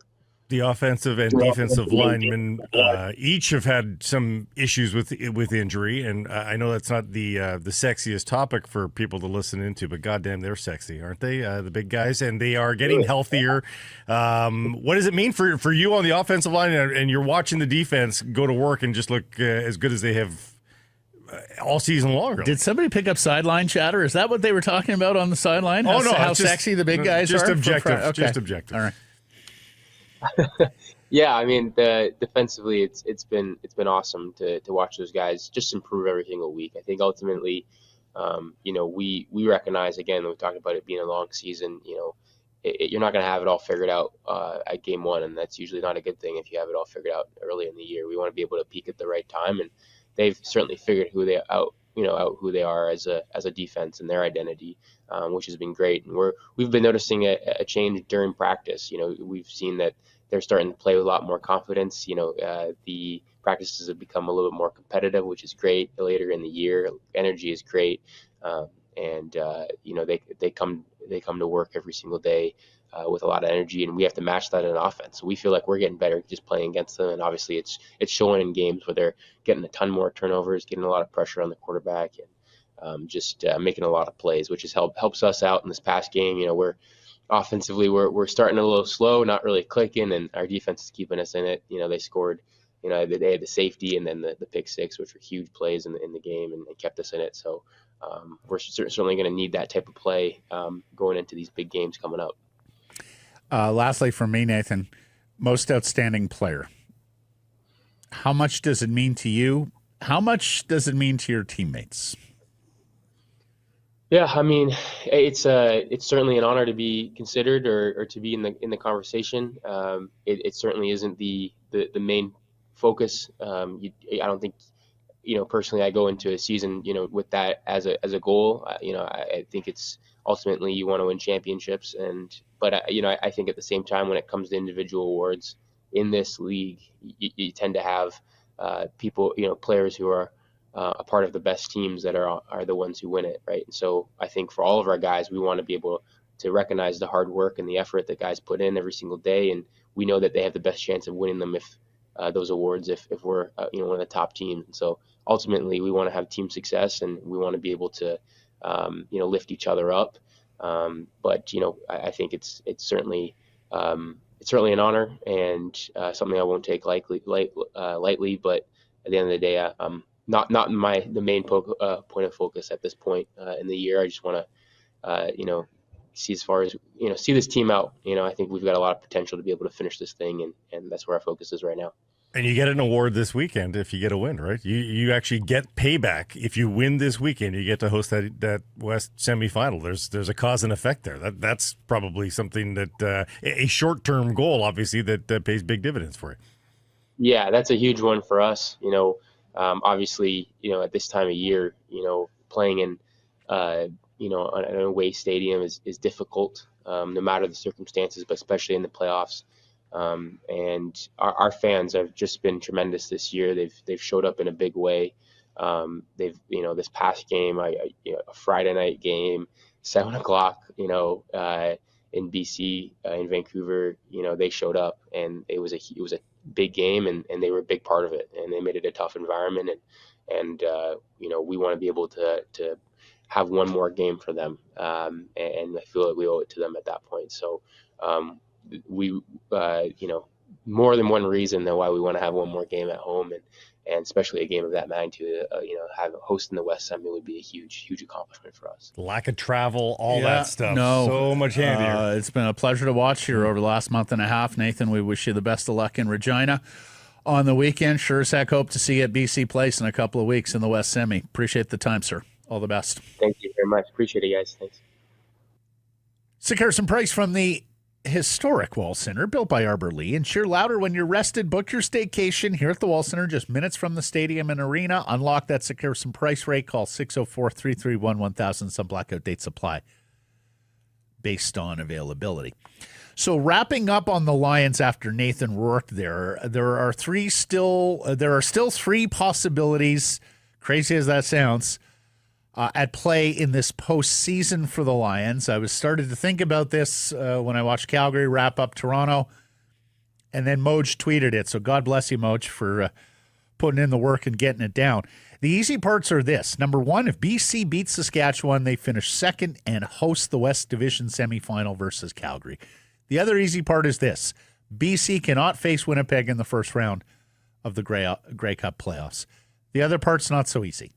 The offensive and defensive linemen each have had some issues with injury, and I know that's not the sexiest topic for people to listen into, but goddamn, they're sexy, aren't they? The big guys, and they are getting healthier. What does it mean for you on the offensive line, and you're watching the defense go to work and just look as good as they have all season long? Really? Did somebody pick up sideline chatter? Is that what they were talking about on the sideline? Oh, no. How sexy the big guys just are? Objective. Okay. Just objective. All right. Yeah, I mean, defensively, it's been awesome to watch those guys just improve every single week. I think ultimately, we recognize, again, we talked about it being a long season. You're not going to have it all figured out at game one, and that's usually not a good thing if you have it all figured out early in the year. We want to be able to peak at the right time, and they've certainly figured who they are as a defense and their identity, which has been great. And we've been noticing a change during practice. We've seen that they're starting to play with a lot more confidence. The practices have become a little bit more competitive, which is great. Later in the year, energy is great, and they come to work every single day with a lot of energy, and we have to match that in offense. So we feel like we're getting better just playing against them, and obviously it's showing in games where they're getting a ton more turnovers, getting a lot of pressure on the quarterback, and just making a lot of plays, which helps us out in this past game. We're offensively we're starting a little slow, not really clicking, and our defense is keeping us in it. They scored, they had the safety and then the pick six, which were huge plays in the game, and they kept us in it. So we're certainly going to need that type of play going into these big games coming up. Lastly, from me, Nathan, most outstanding player. How much does it mean to you? How much does it mean to your teammates? Yeah, I mean, it's certainly an honor to be considered or to be in the conversation. It certainly isn't the main focus. I don't think, personally, I go into a season, with that as a goal. I think it's ultimately you want to win championships, but I think at the same time, when it comes to individual awards in this league, you tend to have people, players who are a part of the best teams that are the ones who win it, right? And so I think for all of our guys, we want to be able to recognize the hard work and the effort that guys put in every single day, and we know that they have the best chance of winning them if those awards if we're one of the top teams. And so ultimately, we want to have team success, and we want to be able to lift each other up. But I think it's certainly an honor and something I won't take lightly. But at the end of the day, not the main point of focus at this point in the year. I just want to see as far as see this team out. I think we've got a lot of potential to be able to finish this thing, and that's where our focus is right now. And you get an award this weekend if you get a win, right? You actually get payback if you win this weekend. You get to host that West semifinal. There's a cause and effect there. That's probably something that a short-term goal, obviously, that pays big dividends for you. Yeah, that's a huge one for us. Obviously, at this time of year, playing in an away stadium is difficult, no matter the circumstances, but especially in the playoffs. And our fans have just been tremendous this year. They've showed up in a big way. They've this past game, a Friday night game, 7:00, in BC, in Vancouver, they showed up, and it was a big game, and they were a big part of it, and they made it a tough environment, and we want to be able to have one more game for them, and I feel like we owe it to them at that point. So we more than one reason though why we want to have one more game at home, and especially a game of that magnitude, hosting the West Semi would be a huge accomplishment for us. Lack of travel, all that stuff. No, so much handier. It's been a pleasure to watch here over the last month and a half, Nathan. We wish you the best of luck in Regina on the weekend. Sure as heck hope to see you at BC Place in a couple of weeks in the West Semi. Appreciate the time, sir. All the best. Thank you very much. Appreciate it, guys. Thanks. Carson Price from the historic Wall Center, built by Arbor Lee, and cheer louder when you're rested. Book your staycation here at the Wall Center, just minutes from the stadium and arena. Unlock that secure some price rate. Call 604-331-1000. Some blackout dates apply based on availability. So wrapping up on the Lions after Nathan Rourke, there are still three possibilities, crazy as that sounds, at play in this postseason for the Lions. I was started to think about this when I watched Calgary wrap up Toronto, and then Moj tweeted it. So God bless you, Moj, for putting in the work and getting it down. The easy parts are this. Number one, if BC beats Saskatchewan, they finish second and host the West Division semifinal versus Calgary. The other easy part is this. BC cannot face Winnipeg in the first round of the Grey Cup playoffs. The other part's not so easy.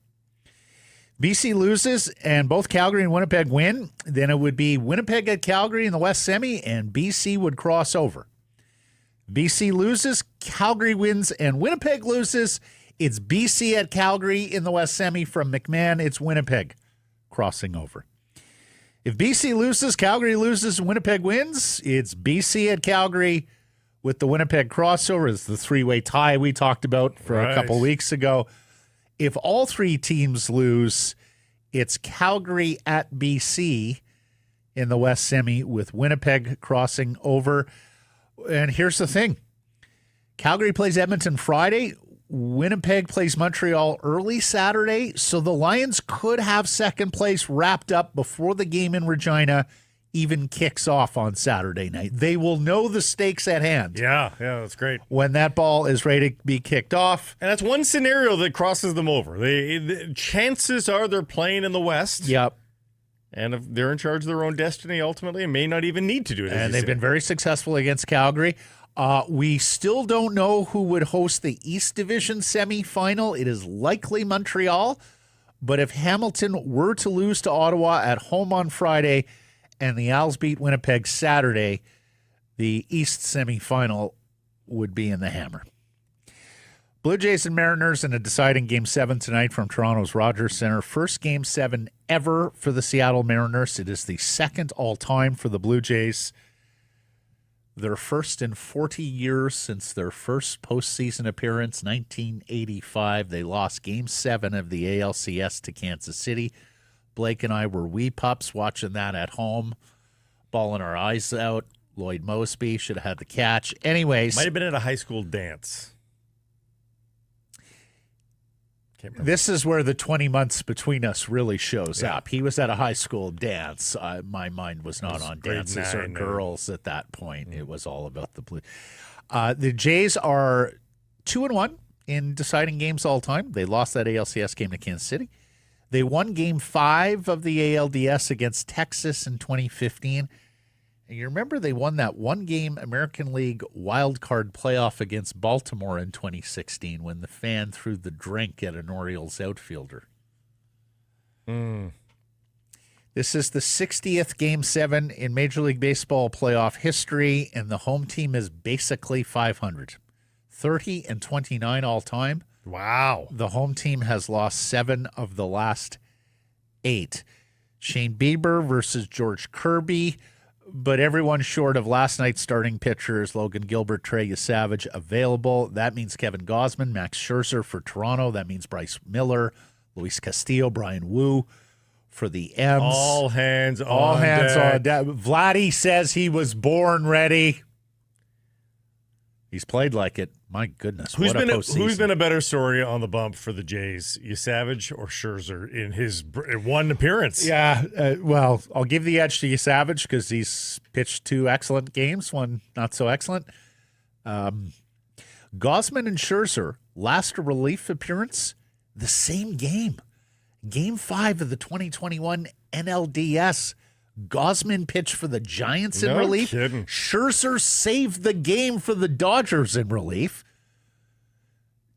BC loses and both Calgary and Winnipeg win, then it would be Winnipeg at Calgary in the West Semi, and BC would cross over. BC loses, Calgary wins, and Winnipeg loses. It's BC at Calgary in the West Semi. From McMahon, it's Winnipeg crossing over. If BC loses, Calgary loses, and Winnipeg wins, it's BC at Calgary with the Winnipeg crossover. It's the three-way tie we talked about for a couple weeks ago. If all three teams lose, it's Calgary at BC in the West Semi with Winnipeg crossing over. And here's the thing. Calgary plays Edmonton Friday. Winnipeg plays Montreal early Saturday. So the Lions could have second place wrapped up before the game in Regina even kicks off on Saturday night. They will know the stakes at hand. Yeah, that's great. When that ball is ready to be kicked off. And that's one scenario that crosses them over. The chances are they're playing in the West. Yep. And if they're in charge of their own destiny, ultimately, and may not even need to do it. And they've been very successful against Calgary. We still don't know who would host the East Division semifinal. It is likely Montreal. But if Hamilton were to lose to Ottawa at home on Friday and the Owls beat Winnipeg Saturday, the East semifinal would be in the Hammer. Blue Jays and Mariners in a deciding Game 7 tonight from Toronto's Rogers Centre. First Game 7 ever for the Seattle Mariners. It is the second all-time for the Blue Jays. Their first in 40 years since their first postseason appearance, 1985. They lost Game 7 of the ALCS to Kansas City. Blake and I were wee pups watching that at home, bawling our eyes out. Lloyd Mosby should have had the catch. Anyways. Might have been at a high school dance. This is where the 20 months between us really shows up. He was at a high school dance. My mind was not on dances or girls at that point. It was all about the blue. The Jays are 2-1 in deciding games all time. They lost that ALCS game to Kansas City. They won Game 5 of the ALDS against Texas in 2015. And you remember they won that one-game American League wild card playoff against Baltimore in 2016 when the fan threw the drink at an Orioles outfielder. This is the 60th Game 7 in Major League Baseball playoff history, and the home team is basically 500. 30-29 all time. Wow. The home team has lost 7 of the last 8. Shane Bieber versus George Kirby. But everyone short of last night's starting pitchers, Logan Gilbert, Trey Savage, available. That means Kevin Gausman, Max Scherzer for Toronto. That means Bryce Miller, Luis Castillo, Brian Wu for the M's. All hands on deck. Vladdy says he was born ready. He's played like it. My goodness, who's what a postseason. Who's been a better story on the bump for the Jays, Savage or Scherzer in his one appearance? Yeah, well, I'll give the edge to Savage because he's pitched 2 excellent games, one not so excellent. Gausman and Scherzer, last relief appearance, the same game. Game 5 of the 2021 NLDS. Gausman pitched for the Giants in relief. Kidding. Scherzer saved the game for the Dodgers in relief.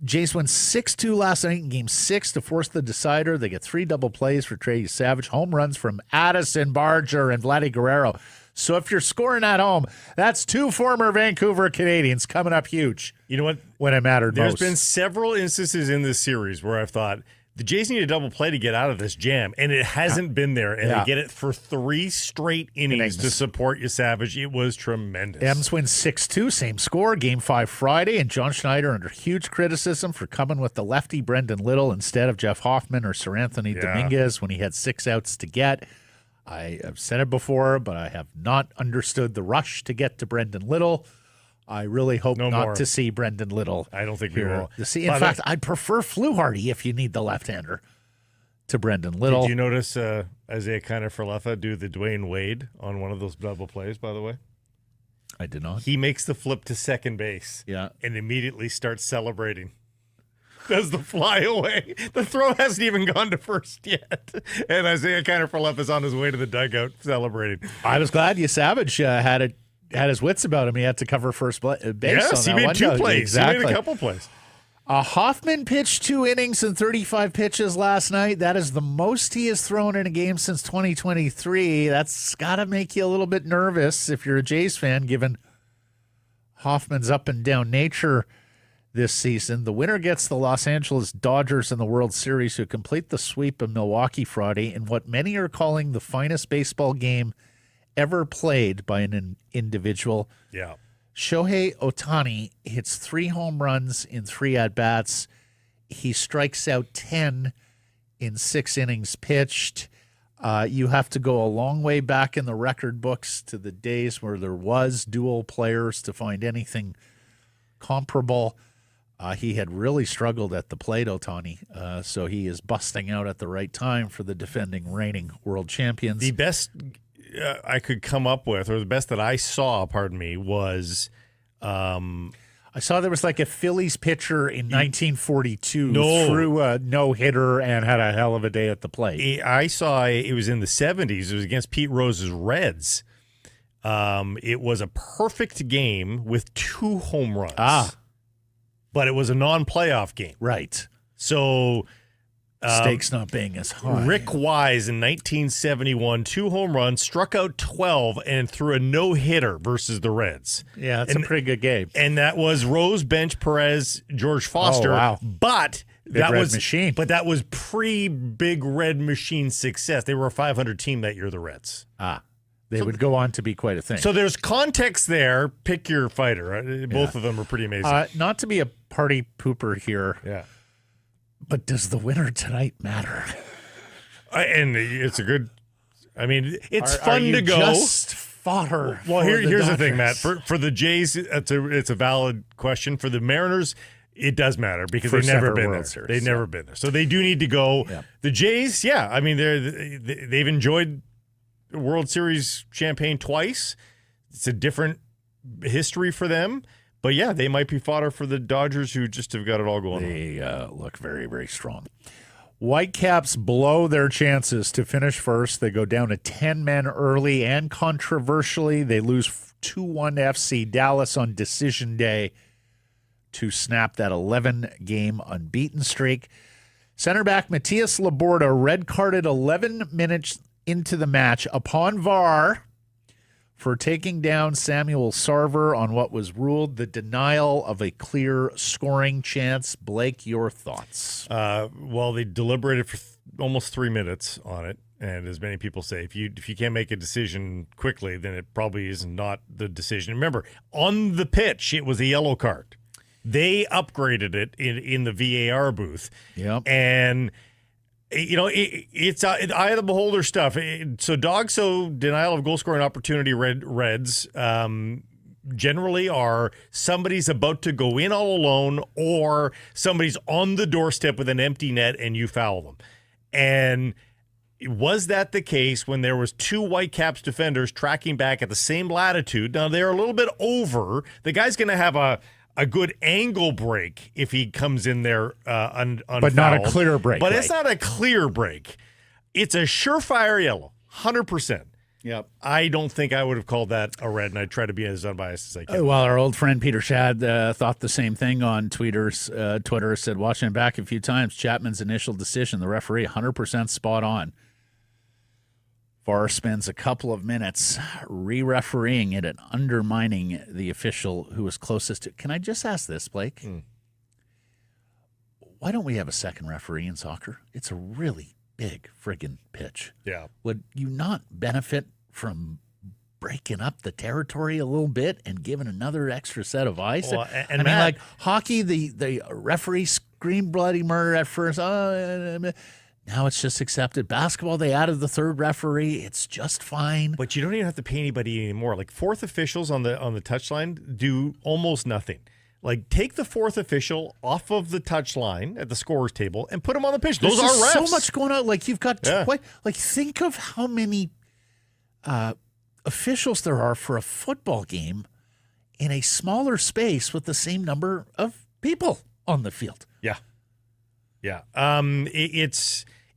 Jays won 6-2 last night in Game 6 to force the decider. They get 3 double plays for Trey Savage. Home runs from Addison Barger and Vladdy Guerrero. So if you're scoring at home, that's 2 former Vancouver Canadians coming up huge. You know what? When it mattered most. There's been several instances in this series where I've thought, The Jays need a double play to get out of this jam, and it hasn't been there. And they get it for 3 straight innings to support you, Savage. It was tremendous. M's wins 6-2, same score, Game 5 Friday, and John Schneider under huge criticism for coming with the lefty Brendan Little instead of Jeff Hoffman or Sir Anthony Dominguez when he had 6 outs to get. I have said it before, but I have not understood the rush to get to Brendan Little. I really hope not to see Brendan Little. I don't think we will. In fact, I'd prefer Fluharty if you need the left-hander to Brendan Little. Did you notice Isaiah Kiner-Falefa do the Dwayne Wade on one of those double plays, by the way? I did not. He makes the flip to second base and immediately starts celebrating. Does the fly away. The throw hasn't even gone to first yet. And Isaiah Kiner-Falefa is on his way to the dugout celebrating. I was glad Savage had his wits about him. He had to cover first base. Yes, on he that made 2 plays. Exactly. He made a couple plays. Hoffman pitched 2 innings and 35 pitches last night. That is the most he has thrown in a game since 2023. That's got to make you a little bit nervous if you're a Jays fan, given Hoffman's up and down nature this season. The winner gets the Los Angeles Dodgers in the World Series, who complete the sweep of Milwaukee Friday in what many are calling the finest baseball game ever played by an individual. Yeah. Shohei Ohtani hits 3 home runs in 3 at-bats. He strikes out 10 in 6 innings pitched. You have to go a long way back in the record books to the days where there was dual players to find anything comparable. He had really struggled at the plate, Ohtani, so he is busting out at the right time for the defending reigning world champions. The best I could come up with, or the best that I saw, was I saw there was like a Phillies pitcher in 1942 threw a no-hitter and had a hell of a day at the plate. I saw it was in the 70s. It was against Pete Rose's Reds. It was a perfect game with 2 home runs. But it was a non-playoff game. Right. So stakes not being as high. Rick Wise in 1971, 2 home runs, struck out 12, and threw a no-hitter versus the Reds. Yeah, that's a pretty good game. And that was Rose, Bench, Perez, George Foster. Oh, wow. But that was machine. But that was pre-Big Red Machine success. They were a 500 team that year, the Reds. They would go on to be quite a thing. So there's context there. Pick your fighter. Both of them are pretty amazing. Not to be a party pooper here, but does the winner tonight matter? And it's a good. I mean, it's fun to go. Just fodder. Well, here's the thing, Matt. Dodgers. For the Jays, it's a valid question. For the Mariners, it does matter because For they've never separate been World there. Series, They've never been there, so they do need to go. Yeah. The Jays, I mean, they've enjoyed the World Series champagne twice. It's a different history for them. But yeah, they might be fodder for the Dodgers, who just have got it all going on. They look very, very strong. Whitecaps blow their chances to finish first. They go down to 10 men early, and controversially, they lose 2-1 FC Dallas on decision day to snap that 11-game unbeaten streak. Center back Matthias Laborda red-carded 11 minutes into the match upon VAR for taking down Samuel Sarver on what was ruled the denial of a clear scoring chance. Blake, your thoughts? Well, they deliberated for almost 3 minutes on it, and as many people say, if you can't make a decision quickly, then it probably is not the decision. Remember, on the pitch, it was a yellow card. They upgraded it in the VAR booth. Yep. And it's eye of the beholder stuff. So denial of goal scoring opportunity Reds generally are somebody's about to go in all alone, or somebody's on the doorstep with an empty net and you foul them. And was that the case when there was 2 Whitecaps defenders tracking back at the same latitude? Now they're a little bit over. The guy's going to have a good angle break if he comes in there unfouled. But not a clear break. But it's not a clear break. It's a surefire yellow, 100%. Yep. I don't think I would have called that a red, and I try to be as unbiased as I can. Well, our old friend Peter Shad thought the same thing on Twitter, said, watching it back a few times, Chapman's initial decision, the referee, 100% spot on. VAR spends a couple of minutes re-refereeing it and undermining the official who was closest to. Can I just ask this, Blake? why don't we have a second referee in soccer? It's a really big friggin' pitch. Yeah. Would you not benefit from breaking up the territory a little bit and giving another extra set of eyes? Well, I and mean, Matt- like hockey, the referee screamed bloody murder at first. Now it's just accepted. Basketball, they added the third referee. It's just fine. But you don't even have to pay anybody anymore. Like fourth officials on the touchline do almost nothing. Like take the fourth official off of the touchline at the scorer's table and put him on the pitch. Those There's are refs. so much going on. Like you've got Yeah. like think of how many officials there are for a football game in a smaller space with the same number of people on the field. Yeah. Yeah.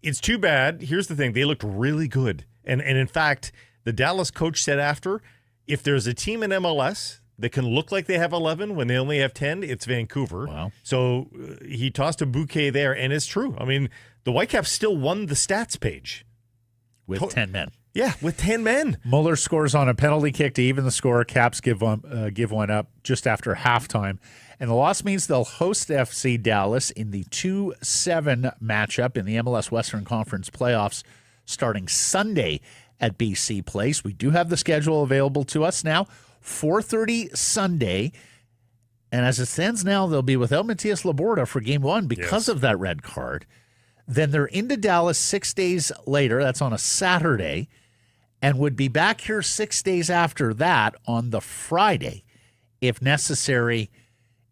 It's too bad. Here's the thing. They looked really good. And in fact, the Dallas coach said after, if there's a team in MLS that can look like they have 11 when they only have 10, it's Vancouver. Wow. So he tossed a bouquet there, and it's true. I mean, the Whitecaps still won the stats page. With 10 men. Yeah, with 10 men. Muller scores on a penalty kick to even the score. Caps give one up just after halftime. And the loss means they'll host FC Dallas in the 2-7 matchup in the MLS Western Conference playoffs starting Sunday at BC Place. We do have the schedule available to us now. 4:30 Sunday. And as it stands now, they'll be without Matias Laborda for game one because of that red card. Then they're into Dallas 6 days later. That's on a Saturday. And would be back here 6 days after that on the Friday, if necessary,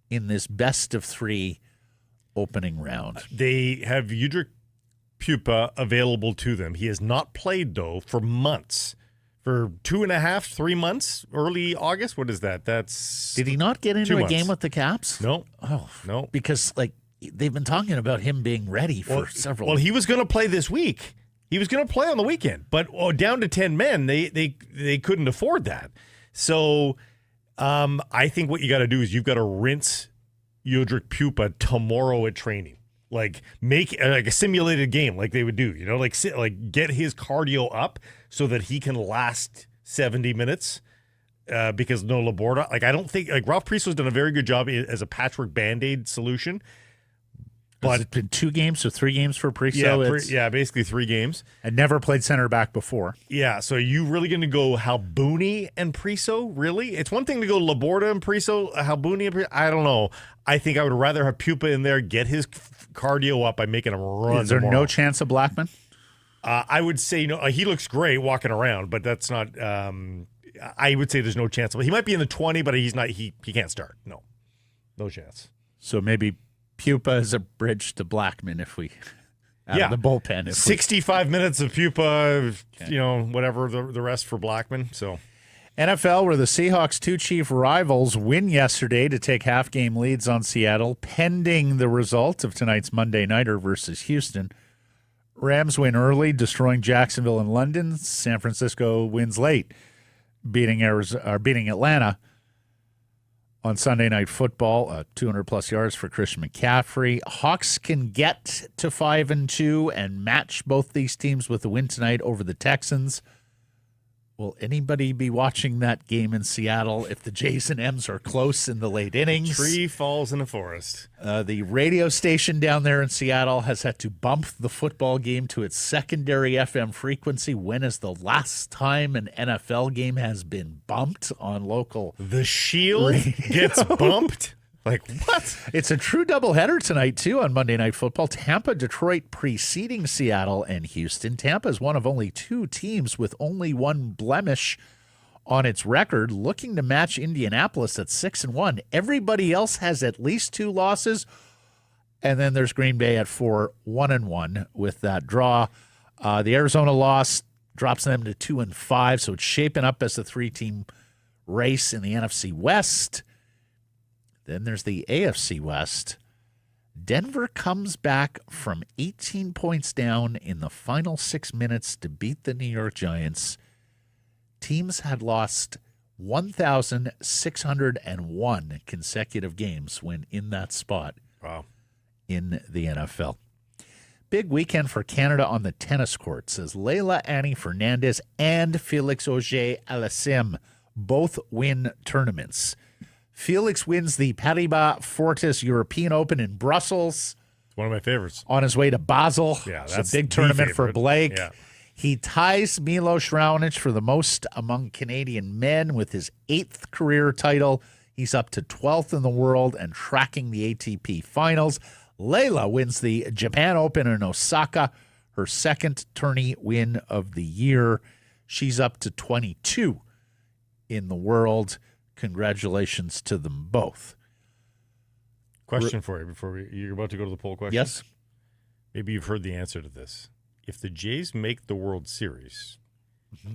in this best of three opening round. They have Udrick Pupa available to them. He has not played, though, for months. For 2.5, 3 months, early August. What is that? That's Did he not get into 2 a months. game with the Caps? No. Oh, No. because like they've been talking about him being ready for several. Well, he was going to play this week. He was going to play on the weekend, but down to 10 men, they couldn't afford that. So I think what you got to do is you've got to rinse Udrick Pupa tomorrow at training. Like make like a simulated game like they would do, you know, like get his cardio up so that he can last 70 minutes because no Laborda. Like I don't think like Ralph Priest's done a very good job as a patchwork Band-Aid solution. But it's been 2 games or 3 games for Priso. Yeah, basically 3 games. And never played center back before. Yeah, so are you really going to go Halbouni and Priso? Really? It's one thing to go Laborda and Priso, Halbouni and Priso. I don't know. I think I would rather have Pupa in there, get his cardio up by making him run. Is there tomorrow. no chance of Blackman? I would say no. He looks great walking around, but that's not. I would say there's no chance. He might be in the 20, but he's not. He can't start. No chance. So maybe Pupa is a bridge to Blackman if we out of the bullpen. 65 minutes of Pupa, whatever the rest for Blackman. So NFL, where the Seahawks' 2 chief rivals win yesterday to take half-game leads on Seattle, pending the result of tonight's Monday Nighter versus Houston. Rams win early, destroying Jacksonville and London. San Francisco wins late, beating Atlanta. On Sunday Night Football, 200-plus yards for Christian McCaffrey. Hawks can get to 5-2 and match both these teams with a win tonight over the Texans. Will anybody be watching that game in Seattle if the Jays and M's are close in the late innings? Tree falls in the forest. The radio station down there in Seattle has had to bump the football game to its secondary FM frequency. When is the last time an NFL game has been bumped on local? The Shield radio gets bumped? Like, what? It's a true doubleheader tonight, too, on Monday Night Football. Tampa, Detroit preceding Seattle and Houston. Tampa is one of only 2 teams with only 1 blemish on its record, looking to match Indianapolis at 6-1. Everybody else has at least 2 losses. And then there's Green Bay at 4-1-1 with that draw. The Arizona loss drops them to 2-5, so it's shaping up as a 3-team race in the NFC West. Then there's the AFC West. Denver comes back from 18 points down in the final 6 minutes to beat the New York Giants. Teams had lost 1,601 consecutive games when in that spot in the NFL. Big weekend for Canada on the tennis courts as Leila Annie Fernandez and Felix Auger-Aliassime both win tournaments. Felix wins the Paribas Fortis European Open in Brussels. It's one of my favorites. On his way to Basel. Yeah, it's that's a big the tournament for favorite. Blake. Yeah. He ties Milos Raonic for the most among Canadian men with his 8th career title. He's up to 12th in the world and tracking the ATP finals. Layla wins the Japan Open in Osaka, her 2nd tourney win of the year. She's up to 22 in the world. Congratulations to them both. Question for you before you're about to go to the poll question. Yes? Maybe you've heard the answer to this. If the Jays make the World Series,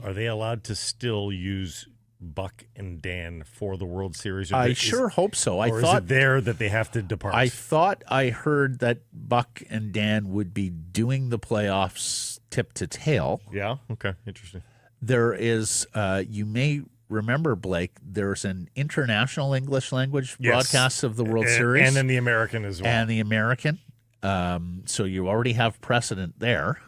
are they allowed to still use Buck and Dan for the World Series? I sure hope so. Or is it there that they have to depart? I thought I heard that Buck and Dan would be doing the playoffs tip to tail. Yeah? Okay. Interesting. There is, you may remember, Blake, there's an international English language broadcast of the World Series. And then the American as well. And the American. So you already have precedent there.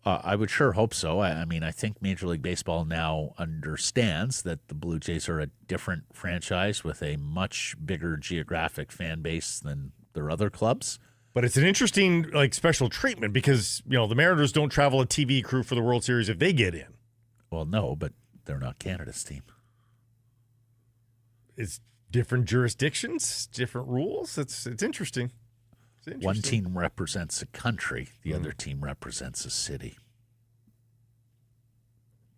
I would sure hope so. I mean, I think Major League Baseball now understands that the Blue Jays are a different franchise with a much bigger geographic fan base than their other clubs. But it's an interesting, special treatment because, the Mariners don't travel a TV crew for the World Series if they get in. Well, no, but they're not Canada's team. It's different jurisdictions, different rules. It's interesting. One team represents a country. The other team represents a city.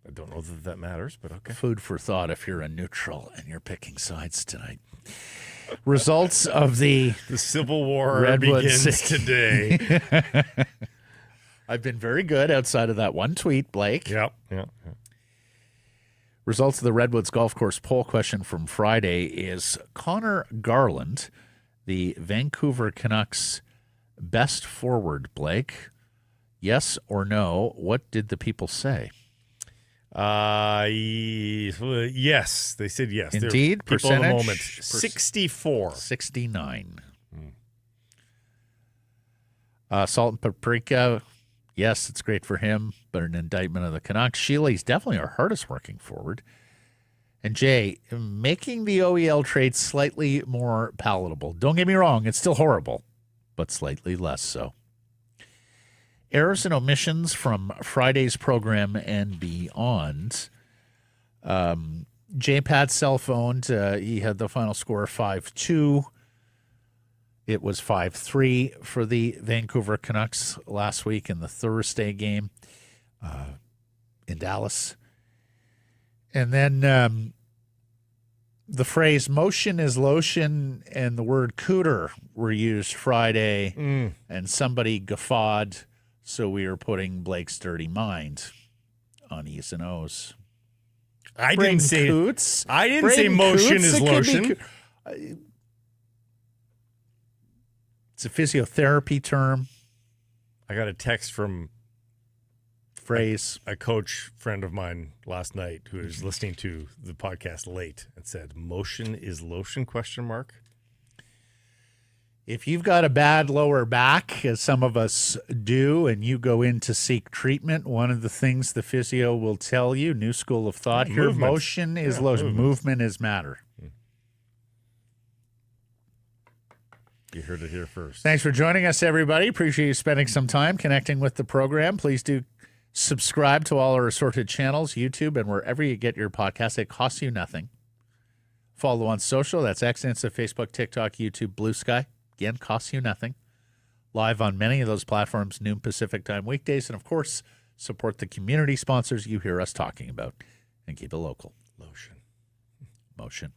I don't know that matters, but okay. Food for thought if you're a neutral and you're picking sides tonight. Results of the Civil War Redwoods begins today. I've been very good outside of that one tweet, Blake. Yeah. Results of the Redwoods Golf Course poll question from Friday is Connor Garland, the Vancouver Canucks best forward, Blake? Yes or no? What did the people say? Yes. They said yes. Indeed. People in the Percentage? moment. 64. 69. Salt and Paprika. Yes, it's great for him, but an indictment of the Canucks. Sheila, he's definitely our hardest working forward. And Jay, making the OEL trade slightly more palatable. Don't get me wrong, it's still horrible, but slightly less so. Errors and omissions from Friday's program and beyond. JPat cell phoned. He had the final score 5-2. It was 5-3 for the Vancouver Canucks last week in the Thursday game in Dallas. And then the phrase motion is lotion and the word cooter were used Friday, and somebody guffawed, so we are putting Blake's dirty mind on E's and O's. I didn't say Coots. I didn't say motion Coots, is lotion. It's a physiotherapy term. I got a text from Phrase. a coach friend of mine last night who was listening to the podcast late and said, "Motion is lotion?" ? If you've got a bad lower back, as some of us do, and you go in to seek treatment, one of the things the physio will tell you, new school of thought here, Movement. motion is lotion. Movement is matter. You heard it here first. Thanks for joining us, everybody. Appreciate you spending some time connecting with the program. Please do subscribe to all our assorted channels, YouTube, and wherever you get your podcasts. It costs you nothing. Follow on social. That's X, Insta, Facebook, TikTok, YouTube, Blue Sky. Again, costs you nothing. Live on many of those platforms, noon Pacific time weekdays. And, of course, support the community sponsors you hear us talking about. And keep it local. Lotion. Motion.